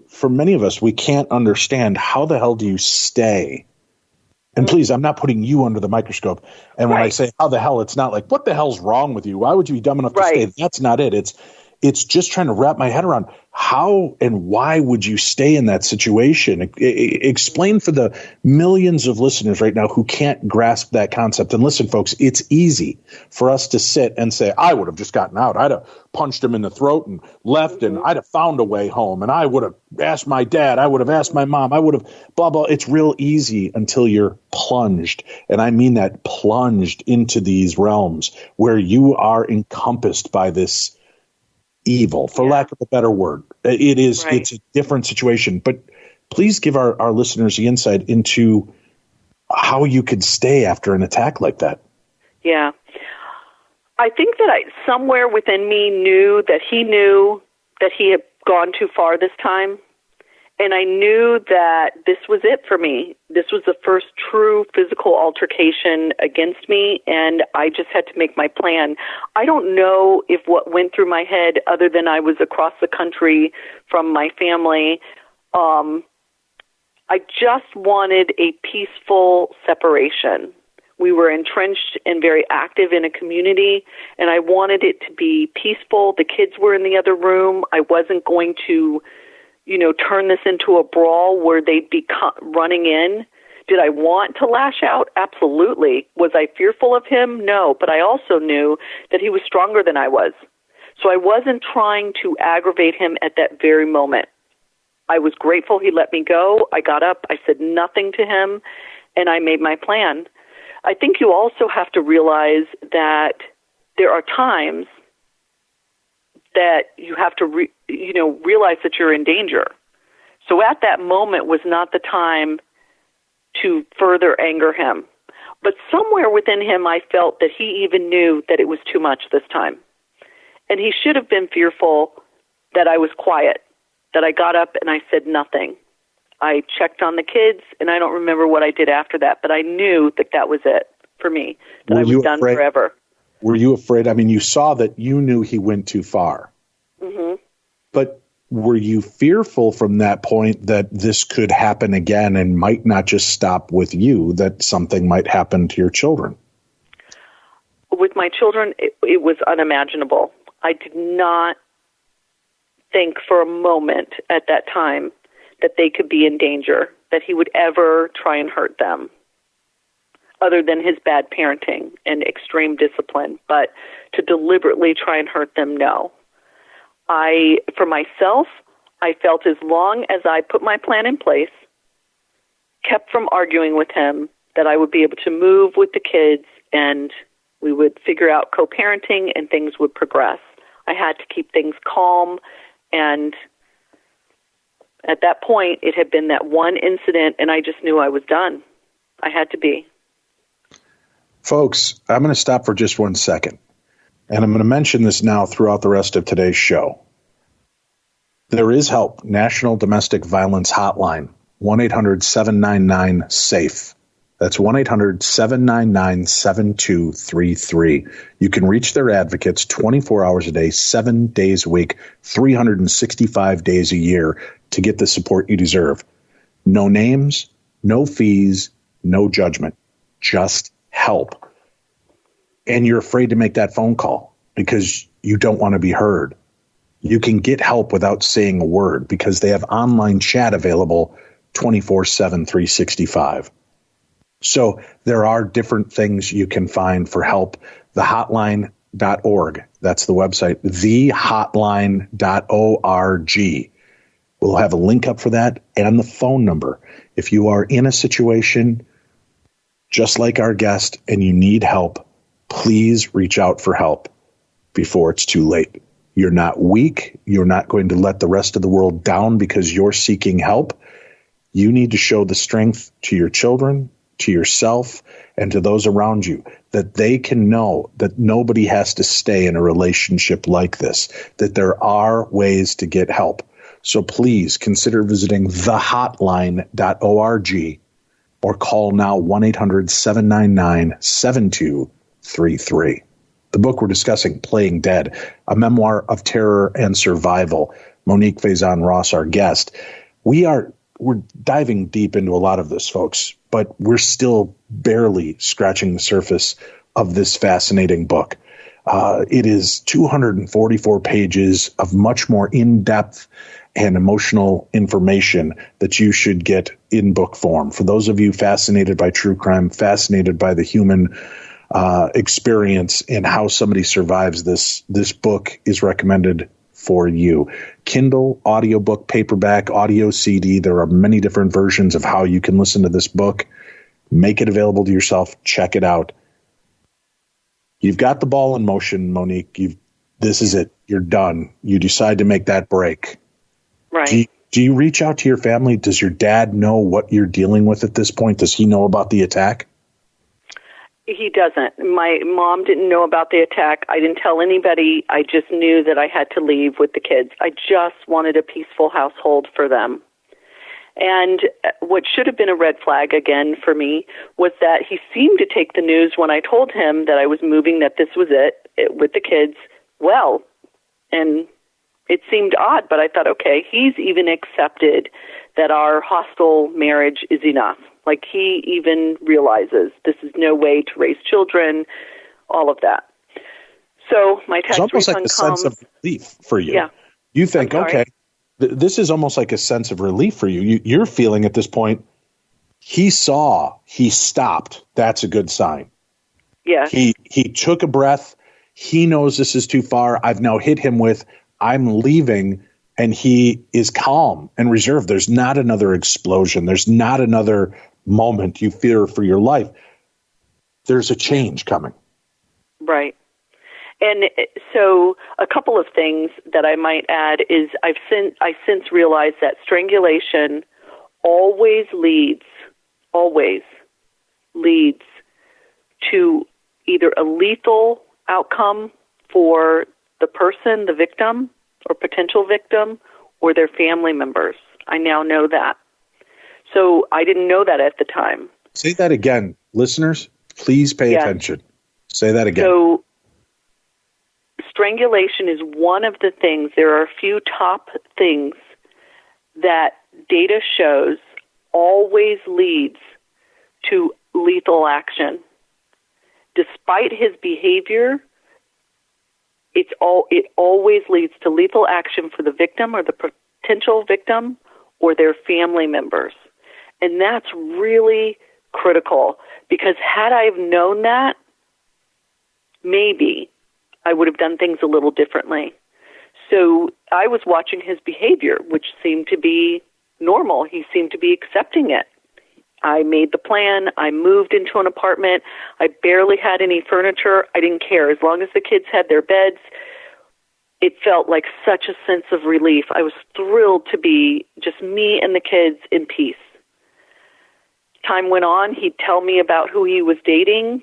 for many of us, we can't understand how the hell do you stay. And please, I'm not putting you under the microscope. And when I say how the hell, it's not like, what the hell's wrong with you? Why would you be dumb enough to stay? That's not it. It's just trying to wrap my head around how and why would you stay in that situation? Explain for the millions of listeners right now who can't grasp that concept. And listen, folks, it's easy for us to sit and say, I would have just gotten out. I'd have punched him in the throat and left, and I'd have found a way home. And I would have asked my dad. I would have asked my mom. I would have blah, blah. It's real easy until you're plunged. And I mean that, plunged into these realms where you are encompassed by this evil, for lack of a better word. It's a different situation. But please give our listeners the insight into how you could stay after an attack like that. Yeah. I think that somewhere within me knew that he had gone too far this time. And I knew that this was it for me. This was the first true physical altercation against me, and I just had to make my plan. I don't know if what went through my head, other than I was across the country from my family, I just wanted a peaceful separation. We were entrenched and very active in a community, and I wanted it to be peaceful. The kids were in the other room. I wasn't going to turn this into a brawl where they'd be running in. Did I want to lash out? Absolutely. Was I fearful of him? No, but I also knew that he was stronger than I was. So I wasn't trying to aggravate him at that very moment. I was grateful he let me go. I got up, I said nothing to him, and I made my plan. I think you also have to realize that there are times that you have to realize that you're in danger. So at that moment was not the time to further anger him. But somewhere within him, I felt that he even knew that it was too much this time. And he should have been fearful that I was quiet, that I got up and I said nothing. I checked on the kids, and I don't remember what I did after that, but I knew that that was it for me, that I was done forever. Were you afraid? I mean, you saw that you knew he went too far. Mm-hmm. But were you fearful from that point that this could happen again and might not just stop with you, that something might happen to your children? With my children, it was unimaginable. I did not think for a moment at that time that they could be in danger, that he would ever try and hurt them, other than his bad parenting and extreme discipline. But to deliberately try and hurt them, no. For myself, I felt as long as I put my plan in place, kept from arguing with him, that I would be able to move with the kids and we would figure out co-parenting and things would progress. I had to keep things calm, and at that point, it had been that one incident, and I just knew I was done. I had to be. Folks, I'm going to stop for just 1 second, and I'm going to mention this now throughout the rest of today's show. There is help. National Domestic Violence Hotline, 1-800-799-SAFE. That's 1-800-799-7233. You can reach their advocates 24 hours a day, 7 days a week, 365 days a year to get the support you deserve. No names, no fees, no judgment, just help. And you're afraid to make that phone call because you don't want to be heard. You can get help without saying a word because they have online chat available 24/7, 365. So there are different things you can find for help. Thehotline.org. That's the website. Thehotline.org. We'll have a link up for that and the phone number. If you are in a situation just like our guest and you need help, please reach out for help before it's too late. You're not weak. You're not going to let the rest of the world down because you're seeking help. You need to show the strength to your children, to yourself, and to those around you, that they can know that nobody has to stay in a relationship like this, that there are ways to get help. So please consider visiting thehotline.org or call now 1-800-799-7233. The book we're discussing, Playing Dead, a memoir of terror and survival. Monique Faison Ross, our guest. We're diving deep into a lot of this, folks, but we're still barely scratching the surface of this fascinating book. It is 244 pages of much more in-depth and emotional information that you should get in book form. For those of you fascinated by true crime, fascinated by the human experience and how somebody survives this book is recommended for you. Kindle, audiobook, paperback, audio CD. There are many different versions of how you can listen to this book. Make it available to yourself. Check it out. You've got the ball in motion, Monique. This is it. You're done. You decide to make that break. Right. Do you reach out to your family? Does your dad know what you're dealing with at this point? Does he know about the attack? He doesn't. My mom didn't know about the attack. I didn't tell anybody. I just knew that I had to leave with the kids. I just wanted a peaceful household for them. And what should have been a red flag again for me was that he seemed to take the news when I told him that I was moving, that this was it with the kids, well. And it seemed odd, but I thought, okay, he's even accepted that our hostile marriage is enough. Like, he even realizes this is no way to raise children, all of that. So my tax refund comes. It's almost like a sense of relief for you. Yeah. You think, okay, this is almost like a sense of relief for you. You're feeling at this point, he saw, he stopped. That's a good sign. Yeah. He took a breath. He knows this is too far. I've now hit him with, I'm leaving, and he is calm and reserved. There's not another explosion. There's not another moment you fear for your life. there's a change coming. Right. And so a couple of things that I might add is I since realized that strangulation always leads to either a lethal outcome for the person, the victim or potential victim, or their family members. I now know that. So I didn't know that at the time. Say that again. Listeners, please pay attention. Say that again. So strangulation is one of the things. There are a few top things that data shows always leads to lethal action. Despite his behavior, it always leads to lethal action for the victim or the potential victim or their family members. And that's really critical, because had I have known that, maybe I would have done things a little differently. So I was watching his behavior, which seemed to be normal. He seemed to be accepting it. I made the plan. I moved into an apartment. I barely had any furniture. I didn't care. As long as the kids had their beds, it felt like such a sense of relief. I was thrilled to be just me and the kids in peace. Time went on. He'd tell me about who he was dating.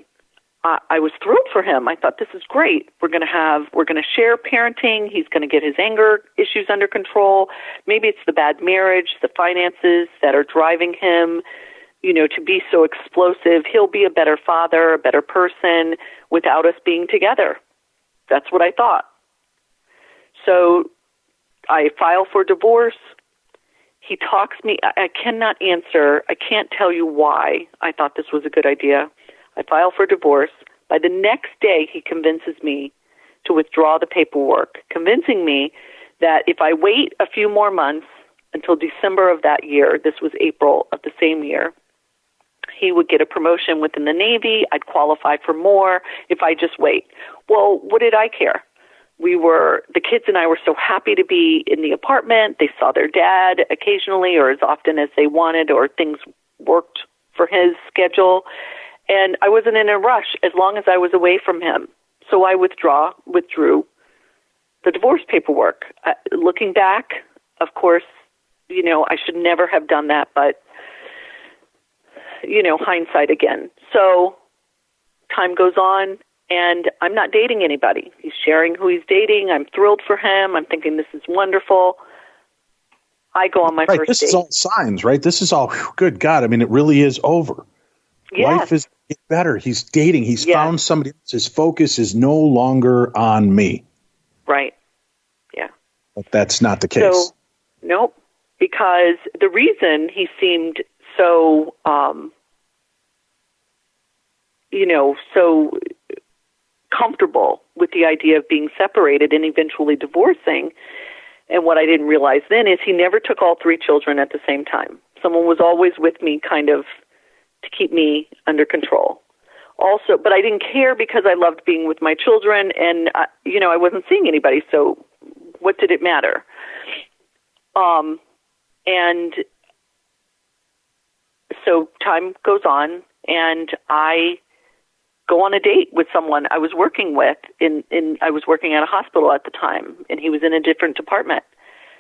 I was thrilled for him. I thought, this is great. We're going to share parenting. He's going to get his anger issues under control. Maybe it's the bad marriage, the finances that are driving him, to be so explosive. He'll be a better father, a better person without us being together. That's what I thought. So I file for divorce. He talks me. I cannot answer. I can't tell you why I thought this was a good idea. I file for divorce. By the next day, he convinces me to withdraw the paperwork, convincing me that if I wait a few more months until December of that year, this was April of the same year, he would get a promotion within the Navy. I'd qualify for more if I just wait. Well, what did I care? The kids and I were so happy to be in the apartment. They saw their dad occasionally or as often as they wanted, or things worked for his schedule. And I wasn't in a rush as long as I was away from him. So I withdrew the divorce paperwork. Looking back, of course, I should never have done that, but, hindsight again. So time goes on, and I'm not dating anybody. He's sharing who he's dating. I'm thrilled for him. I'm thinking, this is wonderful. I go on my first date. This is all signs, right? This is all, good God. I mean, it really is over. Yes. Life is better. He's dating. He's found somebody else. His focus is no longer on me. Right. Yeah. But that's not the case. So, nope. Because the reason he seemed so, so comfortable with the idea of being separated and eventually divorcing, and what I didn't realize then is he never took all three children at the same time. Someone was always with me kind of to keep me under control. Also, but I didn't care because I loved being with my children, and I wasn't seeing anybody, so what did it matter? And so time goes on, and I go on a date with someone I was working with. I was working at a hospital at the time, and he was in a different department.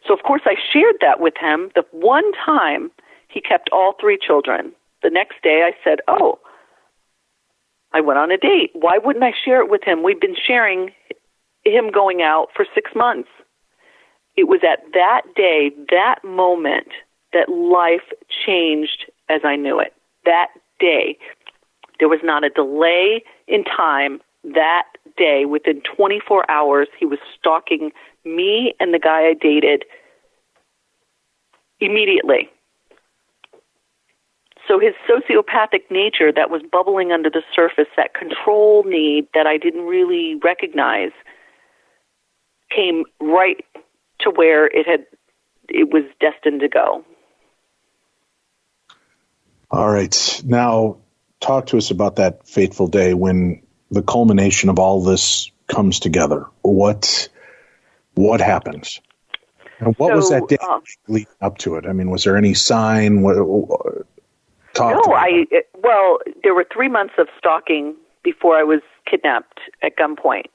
So of course I shared that with him. The one time he kept all three children. The next day I said, "Oh, I went on a date. Why wouldn't I share it with him? We've been sharing him going out for 6 months." It was at that day, that moment, that life changed as I knew it. That day. There was not a delay in time. That day, within 24 hours, he was stalking me and the guy I dated immediately. So his sociopathic nature that was bubbling under the surface, that control need that I didn't really recognize, came right to where it was destined to go. All right. Now, talk to us about that fateful day when the culmination of all this comes together. What happens? And what was that day leading up to it? I mean, was there any sign? Well, there were 3 months of stalking before I was kidnapped at gunpoint.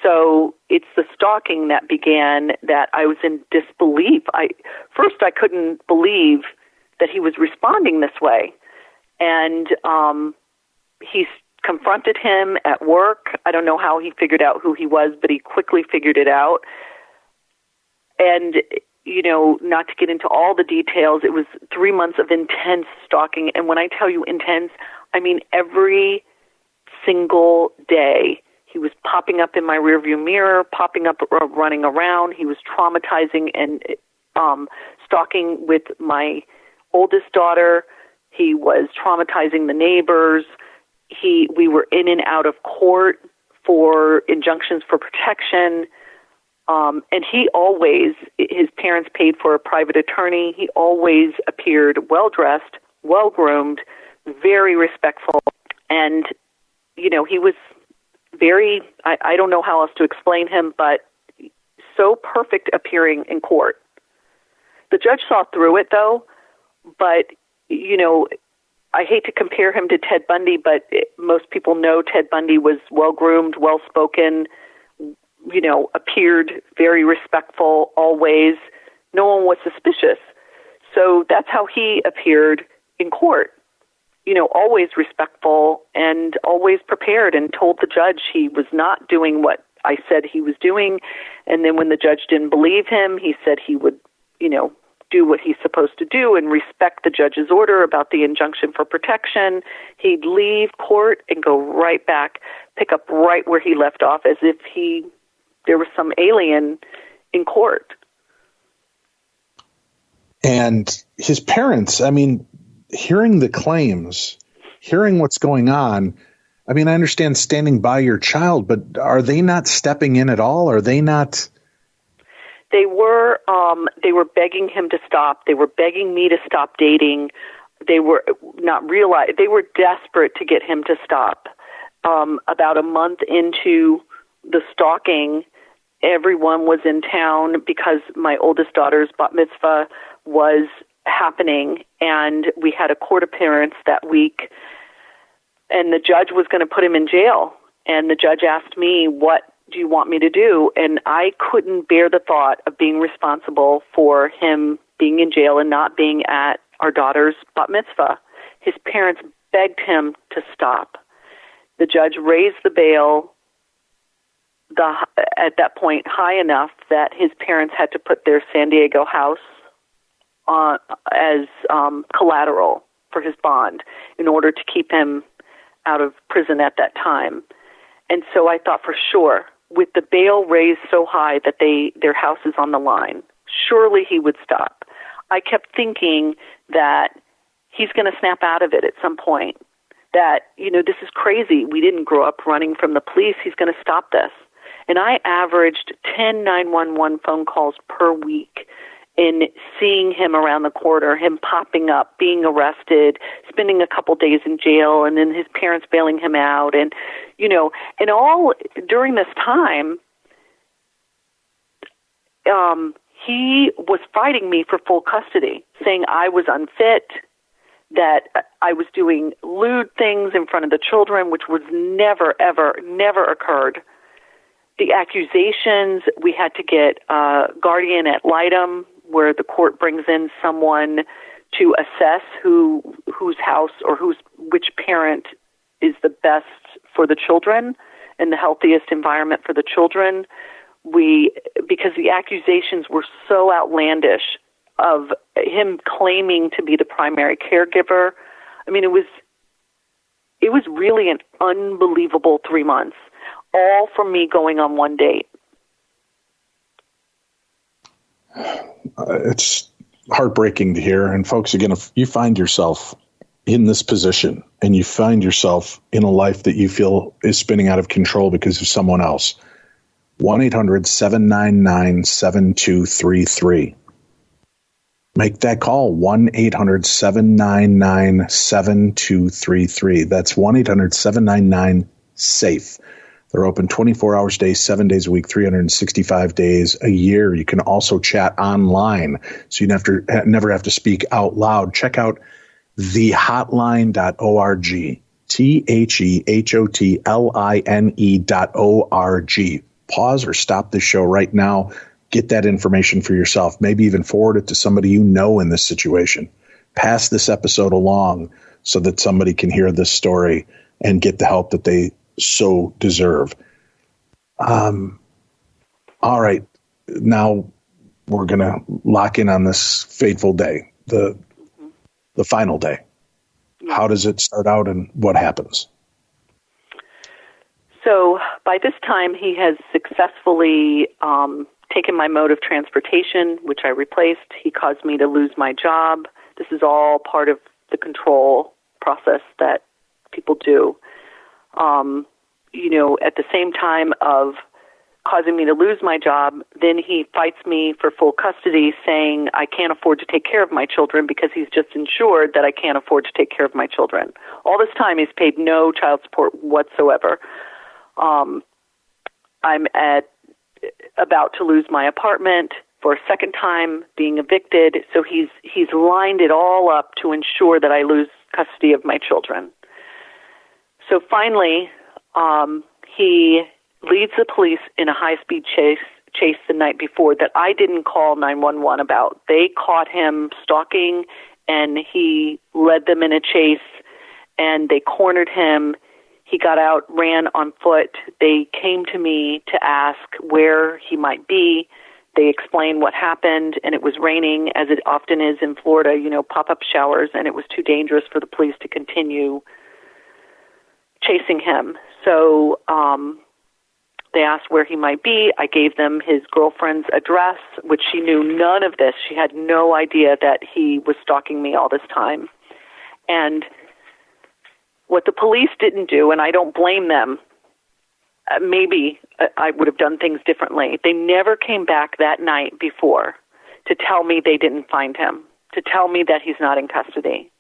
So it's the stalking that began that I was in disbelief. First, I couldn't believe that he was responding this way. And he confronted him at work. I don't know how he figured out who he was, but he quickly figured it out. And, not to get into all the details, it was 3 months of intense stalking. And when I tell you intense, I mean every single day. He was popping up in my rearview mirror, popping up, running around. He was traumatizing and stalking with my oldest daughter. He was traumatizing the neighbors. We were in and out of court for injunctions for protection. And he always, his parents paid for a private attorney. He always appeared well-dressed, well-groomed, very respectful. And, he was very, I don't know how else to explain him, but so perfect appearing in court. The judge saw through it, though, but, I hate to compare him to Ted Bundy, but most people know Ted Bundy was well-groomed, well-spoken, appeared very respectful always. No one was suspicious. So that's how he appeared in court. Always respectful and always prepared, and told the judge he was not doing what I said he was doing. And then when the judge didn't believe him, he said he would, do what he's supposed to do and respect the judge's order about the injunction for protection. He'd leave court and go right back, pick up right where he left off, as if there was some alien in court. And his parents, hearing the claims, hearing what's going on, I understand standing by your child, but are they not stepping in at all? Are they not? They were begging him to stop. They were begging me to stop dating. They were they were desperate to get him to stop. About a month into the stalking, everyone was in town because my oldest daughter's bat mitzvah was happening, and we had a court appearance that week, and the judge was going to put him in jail. And the judge asked me, "What do you want me to do?" And I couldn't bear the thought of being responsible for him being in jail and not being at our daughter's bat mitzvah. His parents begged him to stop. The judge raised the bail at that point high enough that his parents had to put their San Diego house as collateral for his bond in order to keep him out of prison at that time. And so I thought, for sure, with the bail raised so high that their house is on the line, surely he would stop. I kept thinking that he's going to snap out of it at some point, that, this is crazy. We didn't grow up running from the police. He's going to stop this. And I averaged 10 911 phone calls per week in seeing him around the corner, him popping up, being arrested, spending a couple days in jail, and then his parents bailing him out. And, and all during this time, he was fighting me for full custody, saying I was unfit, that I was doing lewd things in front of the children, which was never occurred. The accusations, we had to get a guardian ad litem, where the court brings in someone to assess whose house or which parent is the best for the children and the healthiest environment for the children. Because the accusations were so outlandish of him claiming to be the primary caregiver. It was really an unbelievable 3 months, all from me going on one date. It's heartbreaking to hear. And folks, again, if you find yourself in this position and you find yourself in a life that you feel is spinning out of control because of someone else, 1-800-799-7233. Make that call, 1-800-799-7233. That's 1-800-799-SAFE. They're open 24 hours a day, 7 days a week, 365 days a year. You can also chat online, so you never have to speak out loud. Check out thehotline.org. thehotline.org. Pause or stop the show right now. Get that information for yourself. Maybe even forward it to somebody you know in this situation. Pass this episode along so that somebody can hear this story and get the help that they so deserve. All right. Now we're going to lock in on this fateful day, the final day. How does it start out and what happens? So by this time, he has successfully taken my mode of transportation, which I replaced. He caused me to lose my job. This is all part of the control process that people do. At the same time of causing me to lose my job, then he fights me for full custody, saying I can't afford to take care of my children because he's just ensured that I can't afford to take care of my children. All this time, he's paid no child support whatsoever. I'm about to lose my apartment for a second time, being evicted. So he's lined it all up to ensure that I lose custody of my children. So finally, he leads the police in a high-speed chase the night before that I didn't call 911 about. They caught him stalking, and he led them in a chase, and they cornered him. He got out, ran on foot. They came to me to ask where he might be. They explained what happened, and it was raining, as it often is in Florida, pop-up showers, and it was too dangerous for the police to continue chasing him. So they asked where he might be. I gave them his girlfriend's address, which she knew none of this. She had no idea that he was stalking me all this time. And what the police didn't do, and I don't blame them, maybe I would have done things differently. They never came back that night before to tell me they didn't find him, to tell me that he's not in custody.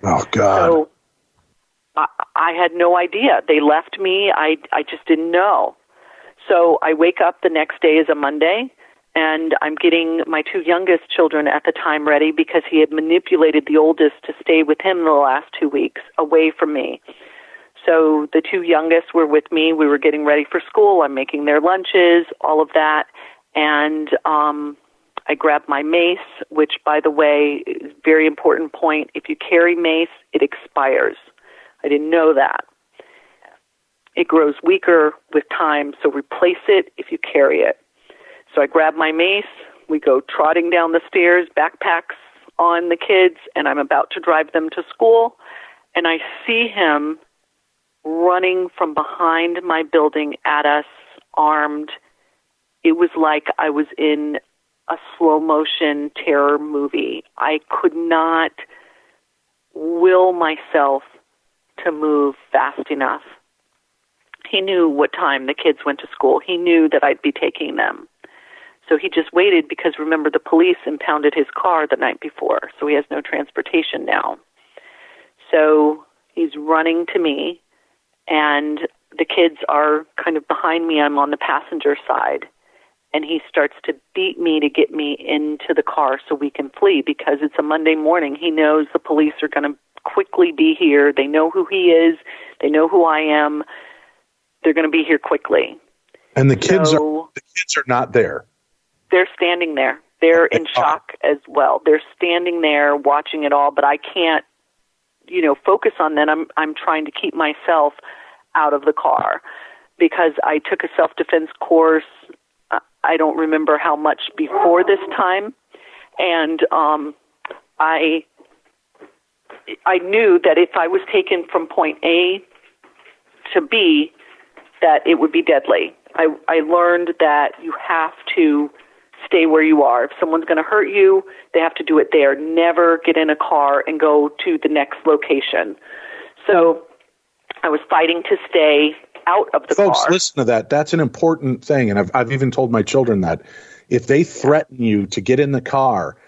Oh, God. So I had no idea. They left me. I just didn't know. So I wake up the next day is a Monday, and I'm getting my two youngest children at the time ready because he had manipulated the oldest to stay with him the last 2 weeks away from me. So the two youngest were with me. We were getting ready for school. I'm making their lunches, all of that. And I grabbed my mace, which, by the way, is a very important point. If you carry mace, it expires. I didn't know that. It grows weaker with time, so replace it if you carry it. So I grab my mace. We go trotting down the stairs, backpacks on the kids, and I'm about to drive them to school. And I see him running from behind my building at us, armed. It was like I was in a slow-motion terror movie. I could not will myself to move fast enough. He knew what time the kids went to school. He knew that I'd be taking them. So he just waited because, remember, the police impounded his car the night before, so he has no transportation now. So he's running to me, and the kids are kind of behind me. I'm on the passenger side, and he starts to beat me to get me into the car so we can flee because it's a Monday morning. He knows the police are going to quickly be here. They know who he is. They know who I am. They're going to be here quickly. And the kids are not there. They're standing there. They're in shock as well. They're standing there watching it all, but I can't, focus on them. I'm trying to keep myself out of the car because I took a self-defense course. I don't remember how much before this time. And I knew that if I was taken from point A to B, that it would be deadly. I learned that you have to stay where you are. If someone's going to hurt you, they have to do it there. Never get in a car and go to the next location. So I was fighting to stay out of the car. Folks, listen to that. That's an important thing, and I've even told my children that. If they threaten you to get in the car,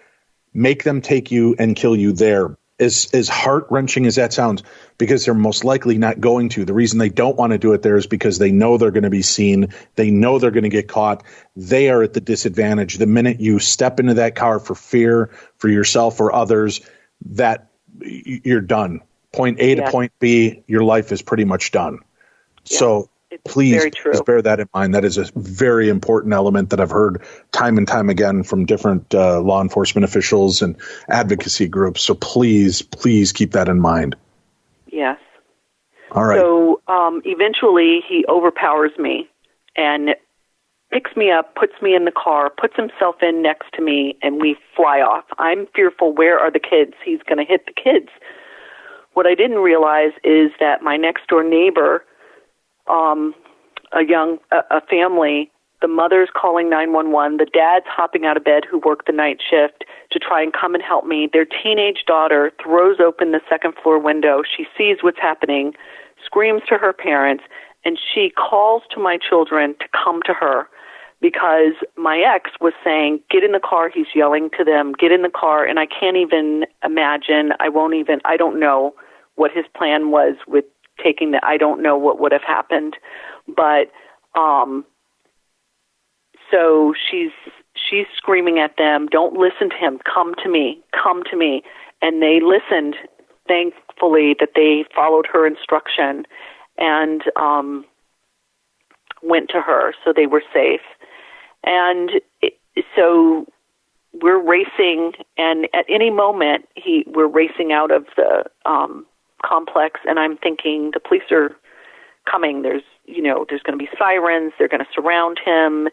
make them take you and kill you there. As heart-wrenching as that sounds, because they're most likely not going to. The reason they don't want to do it there is because they know they're going to be seen. They know they're going to get caught. They are at the disadvantage. The minute you step into that car for fear for yourself or others, that you're done. Point A to point B, your life is pretty much done. Yeah, so please bear that in mind. That is a very important element that I've heard time and time again from different law enforcement officials and advocacy groups. So please keep that in mind. Yes. All right. So eventually he overpowers me and picks me up, puts me in the car, puts himself in next to me, and we fly off. I'm fearful, where are the kids? He's going to hit the kids. What I didn't realize is that my next door neighbor, a family, the mother's calling 911, the dad's hopping out of bed who worked the night shift to try and come and help me. Their teenage daughter throws open the second floor window. She sees what's happening, screams to her parents, and she calls to my children to come to her because my ex was saying, get in the car. He's yelling to them, get in the car. And I can't even imagine. I don't know what his plan was with taking I don't know what would have happened. But, so she's screaming at them, don't listen to him, come to me. And they listened, thankfully, that they followed her instruction and went to her, so they were safe. And so we're racing, and at any moment we're racing out of the complex, and I'm thinking the police are coming. There's going to be sirens. They're going to surround him.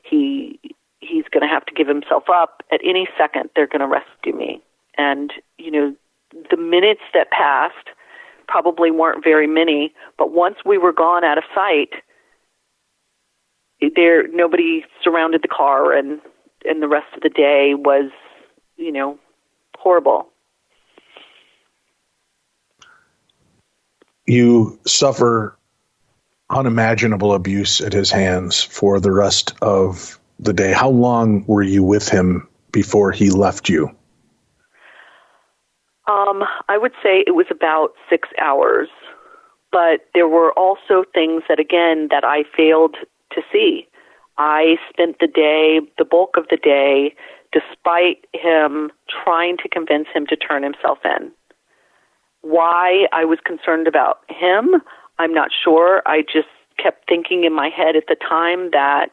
He's going to have to give himself up. At any second, they're going to rescue me. And, the minutes that passed probably weren't very many, but once we were gone out of sight, nobody surrounded the car, and the rest of the day was, horrible. You suffer unimaginable abuse at his hands for the rest of the day. How long were you with him before he left you? I would say it was about 6 hours, but there were also things that I failed to see. I spent the bulk of the day, despite him trying to convince him to turn himself in. Why I was concerned about him, I'm not sure. I just kept thinking in my head at the time that,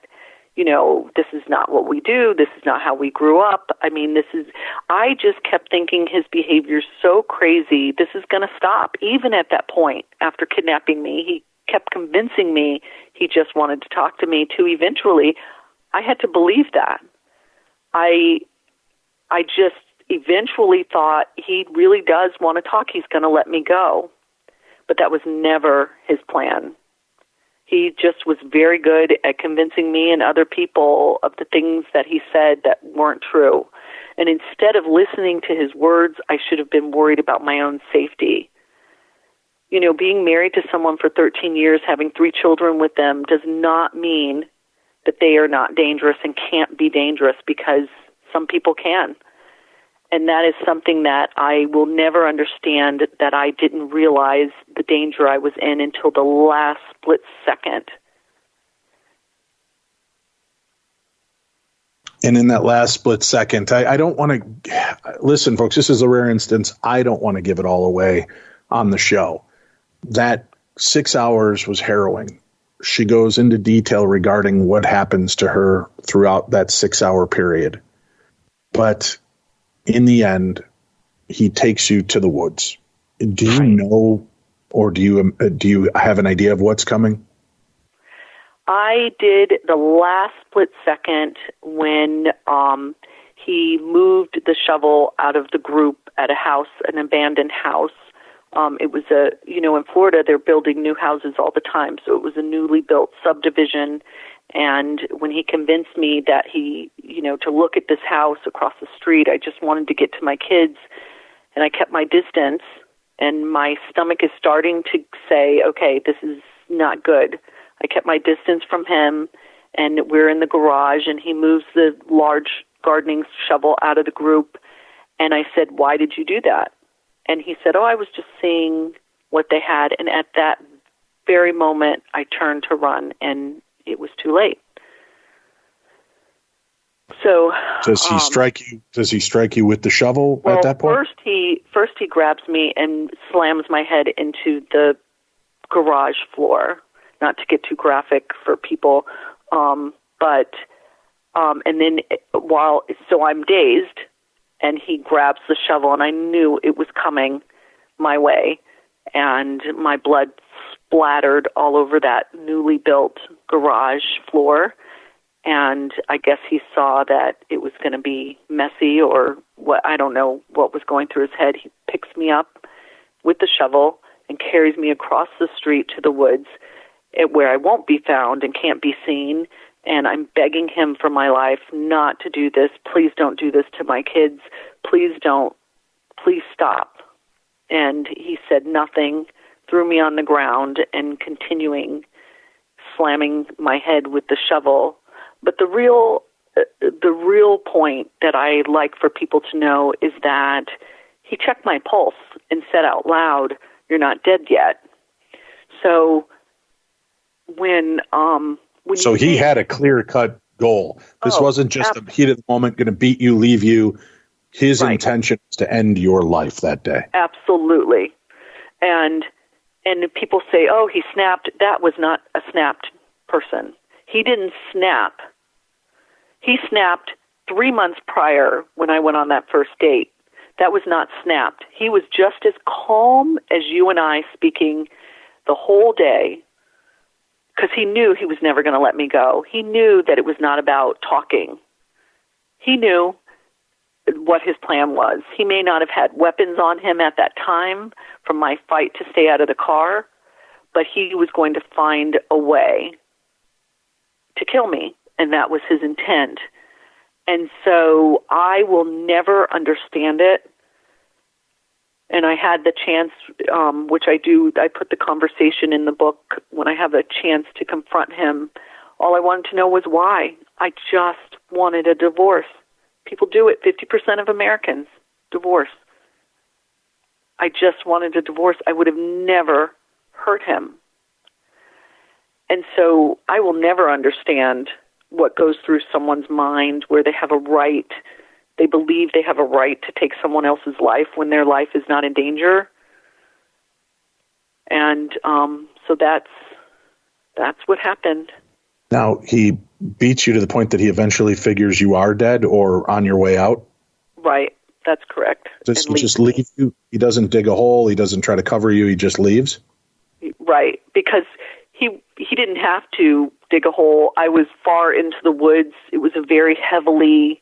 this is not what we do. This is not how we grew up. I just kept thinking his behavior's so crazy. This is going to stop. Even at that point, after kidnapping me, he kept convincing me he just wanted to talk to me, to eventually I had to believe that. I just eventually thought he really does want to talk. He's going to let me go. But that was never his plan. He just was very good at convincing me and other people of the things that he said that weren't true. And instead of listening to his words, I should have been worried about my own safety. Being married to someone for 13 years, having 3 children with them, does not mean that they are not dangerous and can't be dangerous, because some people can. And that is something that I will never understand, that I didn't realize the danger I was in until the last split second. And in that last split second, I don't want to listen, folks. This is a rare instance. I don't want to give it all away on the show. That 6 hours was harrowing. She goes into detail regarding what happens to her throughout that 6 hour period. But in the end, he takes you to the woods. Do you know, or do you have an idea of what's coming? I did the last split second when he moved the shovel out of the group at a house, an abandoned house. It was in Florida, they're building new houses all the time, so it was a newly built subdivision. And when he convinced me that to look at this house across the street, I just wanted to get to my kids, and I kept my distance, and my stomach is starting to say, okay, this is not good. I kept my distance from him, and we're in the garage, and he moves the large gardening shovel out of the group, and I said, why did you do that? And he said, I was just seeing what they had, and at that very moment, I turned to run, and it was too late. So does he strike you? Does he strike you with the shovel at that point? First he grabs me and slams my head into the garage floor. Not to get too graphic for people, but and then so I'm dazed, and he grabs the shovel, and I knew it was coming my way, and my blood splattered all over that newly built garage floor. And I guess he saw that it was going to be messy or what, I don't know what was going through his head. He picks me up with the shovel and carries me across the street to the woods where I won't be found and can't be seen. And I'm begging him for my life not to do this. Please don't do this to my kids. Please don't. Please stop. And he said nothing, threw me on the ground and continuing slamming my head with the shovel. But the real point that I like for people to know is that he checked my pulse and said out loud, "You're not dead yet." So so he had a clear-cut goal. This wasn't just a heat of the moment, going to beat you, leave you. His intention was to end your life that day. Absolutely. And people say, "Oh, he snapped." That was not a snapped person. He didn't snap. He snapped 3 months prior when I went on that first date. That was not snapped. He was just as calm as you and I speaking the whole day because he knew he was never going to let me go. He knew that it was not about talking. He knew what his plan was. He may not have had weapons on him at that time from my fight to stay out of the car, but he was going to find a way to kill me, and that was his intent. And so I will never understand it. And I had the chance, which I do, I put the conversation in the book when I have a chance to confront him. All I wanted to know was why. I just wanted a divorce. People do it, 50% of Americans, divorce. I just wanted a divorce. I would have never hurt him. And so I will never understand what goes through someone's mind where they have a right, they believe they have a right to take someone else's life when their life is not in danger. And so that's what happened. Now, he beats you to the point that he eventually figures you are dead or on your way out? Right. That's correct. Does he just leave you? He doesn't dig a hole. He doesn't try to cover you. He just leaves? Right. Because he didn't have to dig a hole. I was far into the woods. It was a very heavily,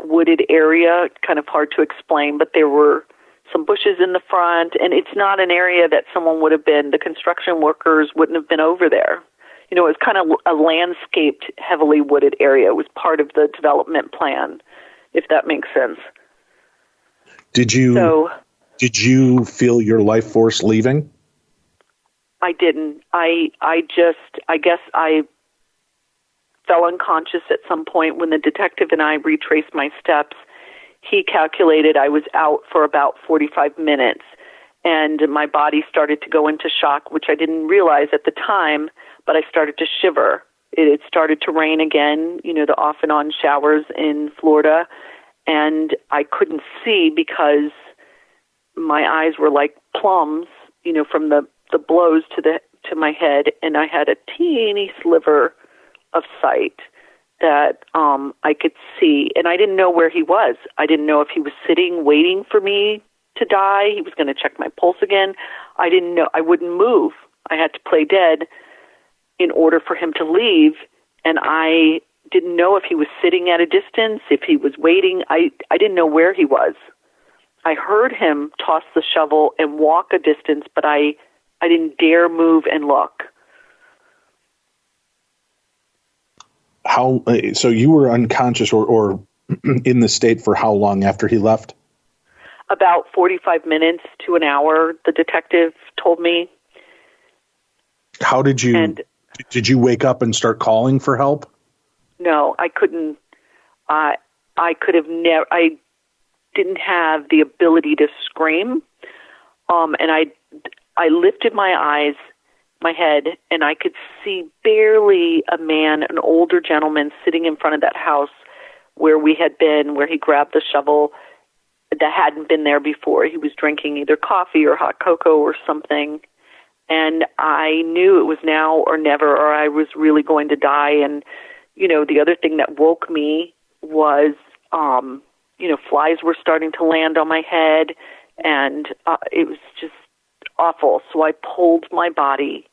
wooded area, kind of hard to explain, but there were some bushes in the front, and it's not an area that someone would have been, the construction workers wouldn't have been over there. You know, it was kind of a landscaped, heavily wooded area. It was part of the development plan, if that makes sense. Did you feel your life force leaving? I didn't. I guess I fell unconscious at some point when the detective and I retraced my steps. He calculated I was out for about 45 minutes, and my body started to go into shock, which I didn't realize at the time, but I started to shiver. It had started to rain again, you know, the off and on showers in Florida, and I couldn't see because my eyes were like plums, you know, from the blows to my head, and I had a teeny sliver of sight that I could see, and I didn't know where he was. I didn't know if he was sitting waiting for me to die. He was going to check my pulse again. I didn't know. I wouldn't move. I had to play dead in order for him to leave, and I didn't know if he was sitting at a distance, if he was waiting. I didn't know where he was. I heard him toss the shovel and walk a distance, but I didn't dare move and look. So you were unconscious or in the state for how long after he left? About 45 minutes to an hour, the detective told me. How did you wake up and start calling for help? No, I couldn't. I could have never. I didn't have the ability to scream. And I lifted my eyes my head, and I could see barely a man, an older gentleman, sitting in front of that house where we had been, where he grabbed the shovel that hadn't been there before. He was drinking either coffee or hot cocoa or something, and I knew it was now or never, or I was really going to die. And, the other thing that woke me was, flies were starting to land on my head, and it was just awful. So I pulled my body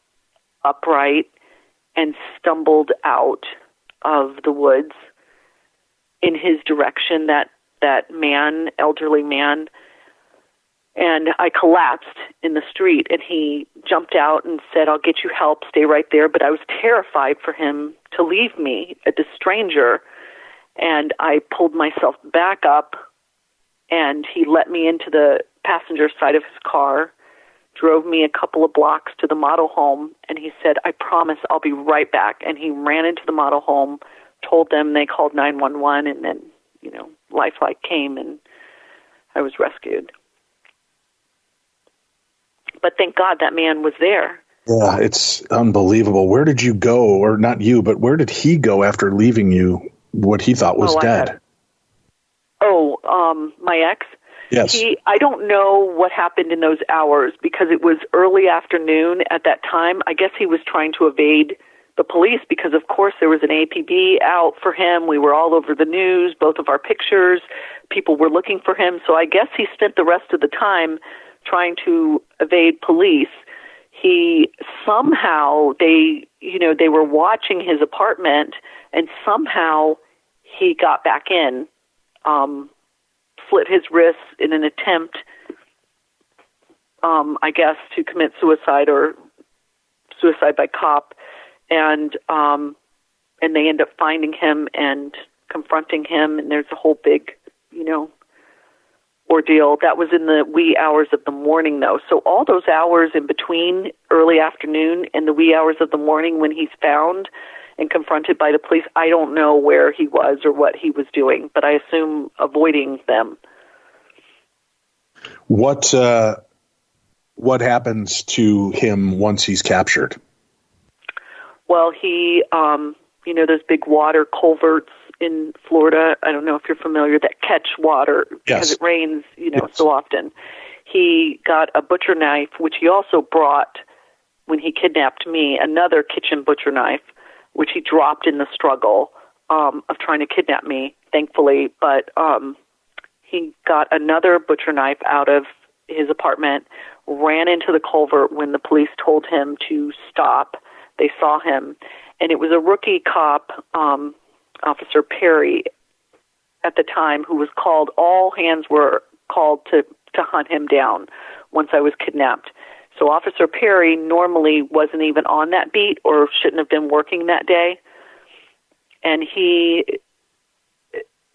upright and stumbled out of the woods in his direction, that man, elderly man, and I collapsed in the street, and he jumped out and said, "I'll get you help, stay right there." But I was terrified for him to leave me, this stranger, and I pulled myself back up, and he let me into the passenger side of his car, drove me a couple of blocks to the model home, and he said, "I promise I'll be right back." And he ran into the model home, told them, they called 911, and then, Lifeline came, and I was rescued. But thank God that man was there. Yeah, it's unbelievable. Where did you go, or not you, but where did he go after leaving you what he thought was dead? My ex? Yes. I don't know what happened in those hours because it was early afternoon at that time. I guess he was trying to evade the police because, of course, there was an APB out for him. We were all over the news, both of our pictures. People were looking for him. So I guess he spent the rest of the time trying to evade police. He somehow, they were watching his apartment, and somehow he got back in, slit his wrists in an attempt, I guess, to commit suicide or suicide by cop. And they end up finding him and confronting him, and there's a whole big, ordeal. That was in the wee hours of the morning, though. So all those hours in between early afternoon and the wee hours of the morning when he's found and confronted by the police, I don't know where he was or what he was doing, but I assume avoiding them. What happens to him once he's captured? Well, he, those big water culverts in Florida, I don't know if you're familiar, that catch water because it rains, so often. He got a butcher knife, which he also brought when he kidnapped me, another kitchen butcher knife, which he dropped in the struggle of trying to kidnap me, thankfully. But he got another butcher knife out of his apartment, ran into the culvert when the police told him to stop. They saw him, and it was a rookie cop, Officer Perry, at the time, who was called. All hands were called to hunt him down once I was kidnapped. So Officer Perry normally wasn't even on that beat or shouldn't have been working that day, and he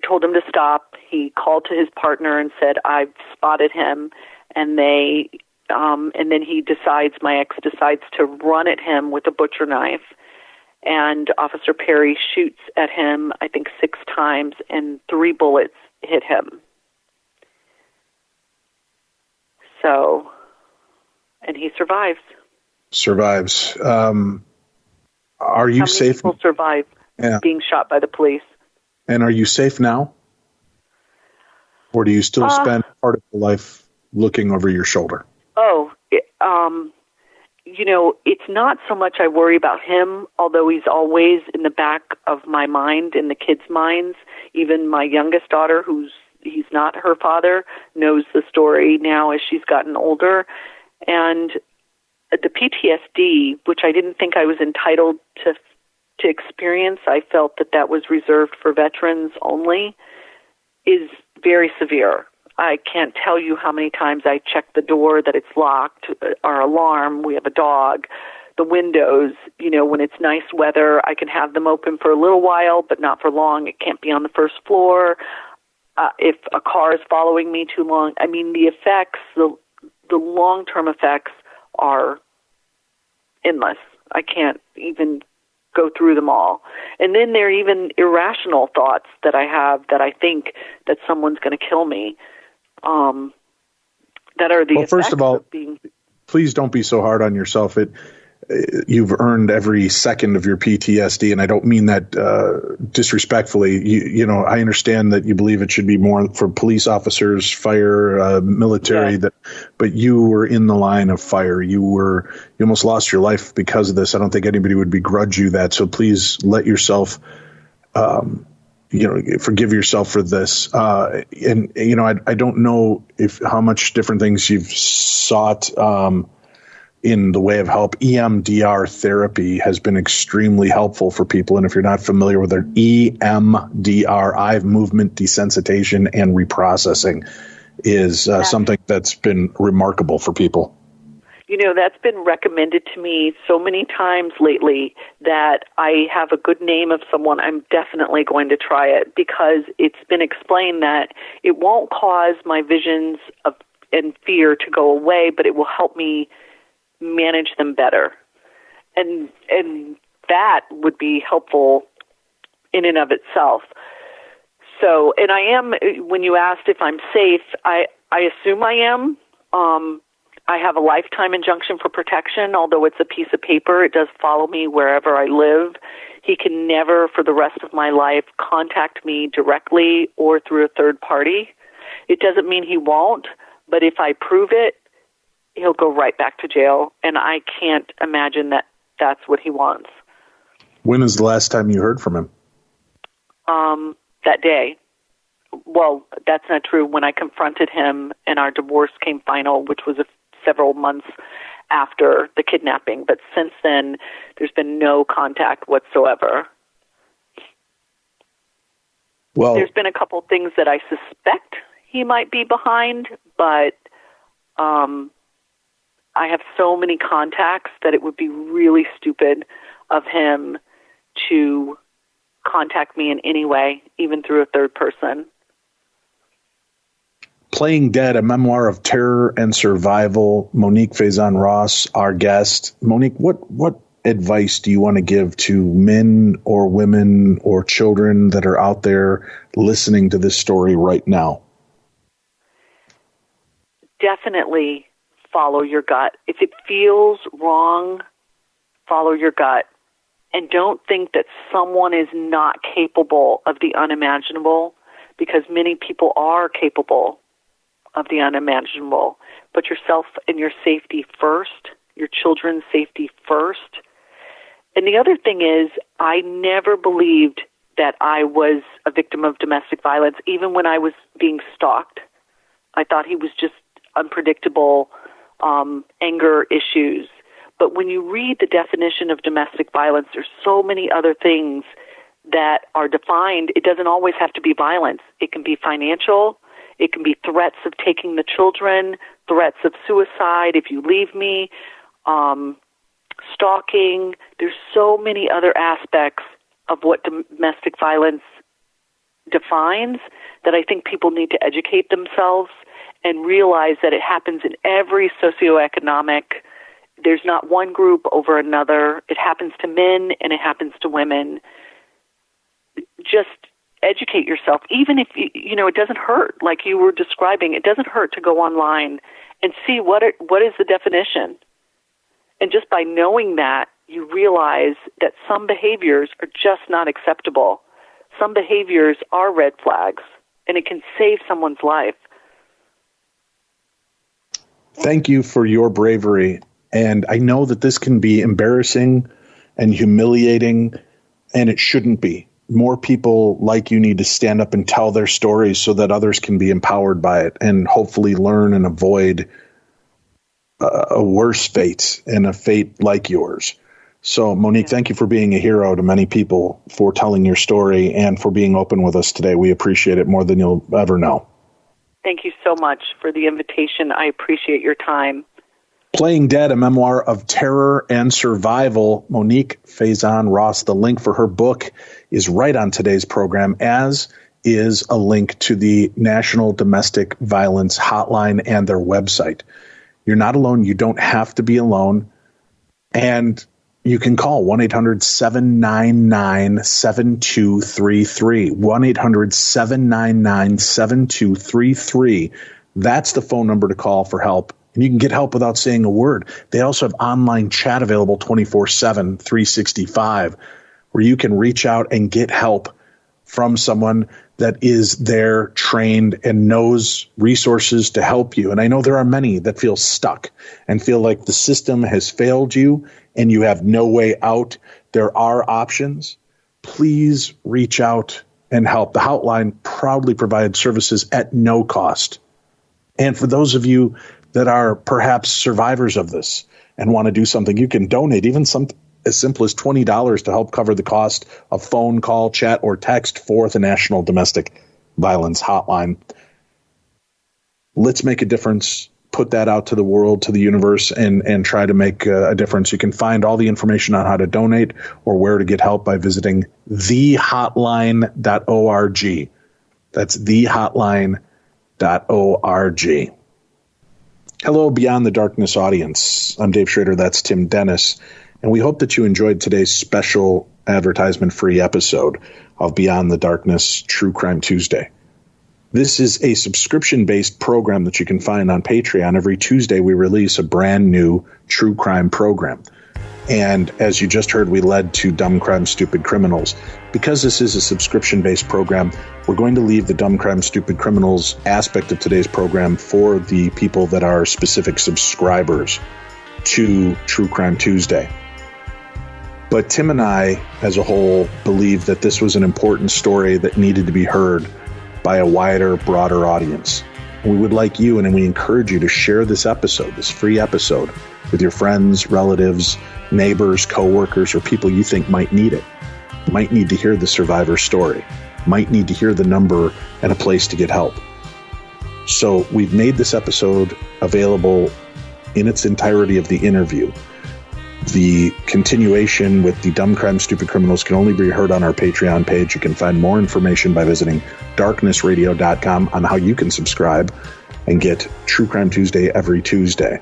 told him to stop. He called to his partner and said, "I've spotted him," and then my ex decides to run at him with a butcher knife, and Officer Perry shoots at him, I think 6 times, and 3 bullets hit him. So, and he survives. Are you safe? How many people survive being shot by the police? And are you safe now? Or do you still spend part of your life looking over your shoulder? It's not so much I worry about him, although he's always in the back of my mind, in the kids' minds. Even my youngest daughter, he's not her father, knows the story now as she's gotten older. And the PTSD, which I didn't think I was entitled to experience, I felt that was reserved for veterans only, is very severe. I can't tell you how many times I check the door that it's locked, our alarm, we have a dog, the windows, when it's nice weather, I can have them open for a little while, but not for long. It can't be on the first floor. If a car is following me too long, the effects, the long-term effects are endless. I can't even go through them all. And then there are even irrational thoughts that I have that I think that someone's going to kill me. That are the effects first of all, being... please don't be so hard on yourself. you've earned every second of your PTSD, and I don't mean that disrespectfully. You know, I understand that you believe it should be more for police officers, fire, military. Yeah. But you were in the line of fire. You almost lost your life because of this. I don't think anybody would begrudge you that. So please let yourself, forgive yourself for this. And you know, I don't know how much different things you've sought. In the way of help. EMDR therapy has been extremely helpful for people. And if you're not familiar with it, EMDR, eye movement desensitization and reprocessing, is something that's been remarkable for people. You know, that's been recommended to me so many times lately that I have a good name of someone. I'm definitely going to try it, because it's been explained that it won't cause my visions and fear to go away, but it will help me manage them better. And that would be helpful in and of itself. So, and I am, when you asked if I'm safe, I assume I am. I have a lifetime injunction for protection, although it's a piece of paper. It does follow me wherever I live. He can never, for the rest of my life, contact me directly or through a third party. It doesn't mean he won't, but if I prove it, he'll go right back to jail, and I can't imagine that that's what he wants. When is the last time you heard from him? That day. Well, that's not true. When I confronted him and our divorce came final, which was several months after the kidnapping. But since then, there's been no contact whatsoever. Well, there's been a couple things that I suspect he might be behind, but I have so many contacts that it would be really stupid of him to contact me in any way, even through a third person. Playing Dead, a memoir of terror and survival. Monique Faison Ross, our guest. Monique, what advice do you want to give to men or women or children that are out there listening to this story right now? Definitely follow your gut. If it feels wrong, follow your gut. And don't think that someone is not capable of the unimaginable, because many people are capable of the unimaginable. Put yourself and your safety first, your children's safety first. And the other thing is, I never believed that I was a victim of domestic violence, even when I was being stalked. I thought he was just unpredictable anger issues. But when you read the definition of domestic violence, there's so many other things that are defined. It doesn't always have to be violence. It can be financial. It can be threats of taking the children, threats of suicide if you leave me, stalking. There's so many other aspects of what domestic violence defines that I think people need to educate themselves and realize that it happens in every socioeconomic. There's not one group over another. It happens to men and it happens to women. Just educate yourself, even if it doesn't hurt. Like you were describing, it doesn't hurt to go online and see what is the definition. And just by knowing that, you realize that some behaviors are just not acceptable. Some behaviors are red flags, and it can save someone's life. Thank you for your bravery. And I know that this can be embarrassing and humiliating, and it shouldn't be. More people like you need to stand up and tell their stories so that others can be empowered by it and hopefully learn and avoid a worse fate and a fate like yours. So, Monique, thank you for being a hero to many people, for telling your story, and for being open with us today. We appreciate it more than you'll ever know. Thank you so much for the invitation. I appreciate your time. Playing Dead, a memoir of terror and survival. Monique Faison Ross. The link for her book is right on today's program, as is a link to the National Domestic Violence Hotline and their website. You're not alone. You don't have to be alone. And you can call 1-800-799-7233. 1-800-799-7233. That's the phone number to call for help and you can get help without saying a word. They also have online chat available 24/7, 365, where you can reach out and get help from someone that is there, trained, and knows resources to help you. And I know there are many that feel stuck and feel like the system has failed you and you have no way out. There are options. Please reach out and help. The hotline proudly provides services at no cost. And for those of you that are perhaps survivors of this and want to do something, you can donate even something as simple as $20 to help cover the cost of phone call, chat, or text for the National Domestic Violence Hotline. Let's make a difference. Put that out to the world, to the universe, and try to make a difference. You can find all the information on how to donate or where to get help by visiting thehotline.org. That's thehotline.org. Hello, Beyond the Darkness audience. I'm Dave Schrader. That's Tim Dennis. And we hope that you enjoyed today's special advertisement-free episode of Beyond the Darkness True Crime Tuesday. This is a subscription-based program that you can find on Patreon. Every Tuesday, we release a brand new true crime program. And as you just heard, we led to Dumb Crime, Stupid Criminals. Because this is a subscription-based program, we're going to leave the Dumb Crime, Stupid Criminals aspect of today's program for the people that are specific subscribers to True Crime Tuesday. But Tim and I, as a whole, believe that this was an important story that needed to be heard by a wider, broader audience. We would like you, and we encourage you to share this episode, this free episode, with your friends, relatives, neighbors, coworkers, or people you think might need it, might need to hear the survivor story, might need to hear the number and a place to get help. So we've made this episode available in its entirety of the interview. The continuation with the Dumb Crime, Stupid Criminals can only be heard on our Patreon page. You can find more information by visiting darknessradio.com on how you can subscribe and get True Crime Tuesday every Tuesday.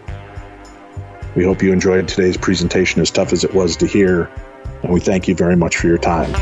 We hope you enjoyed today's presentation, as tough as it was to hear, and we thank you very much for your time.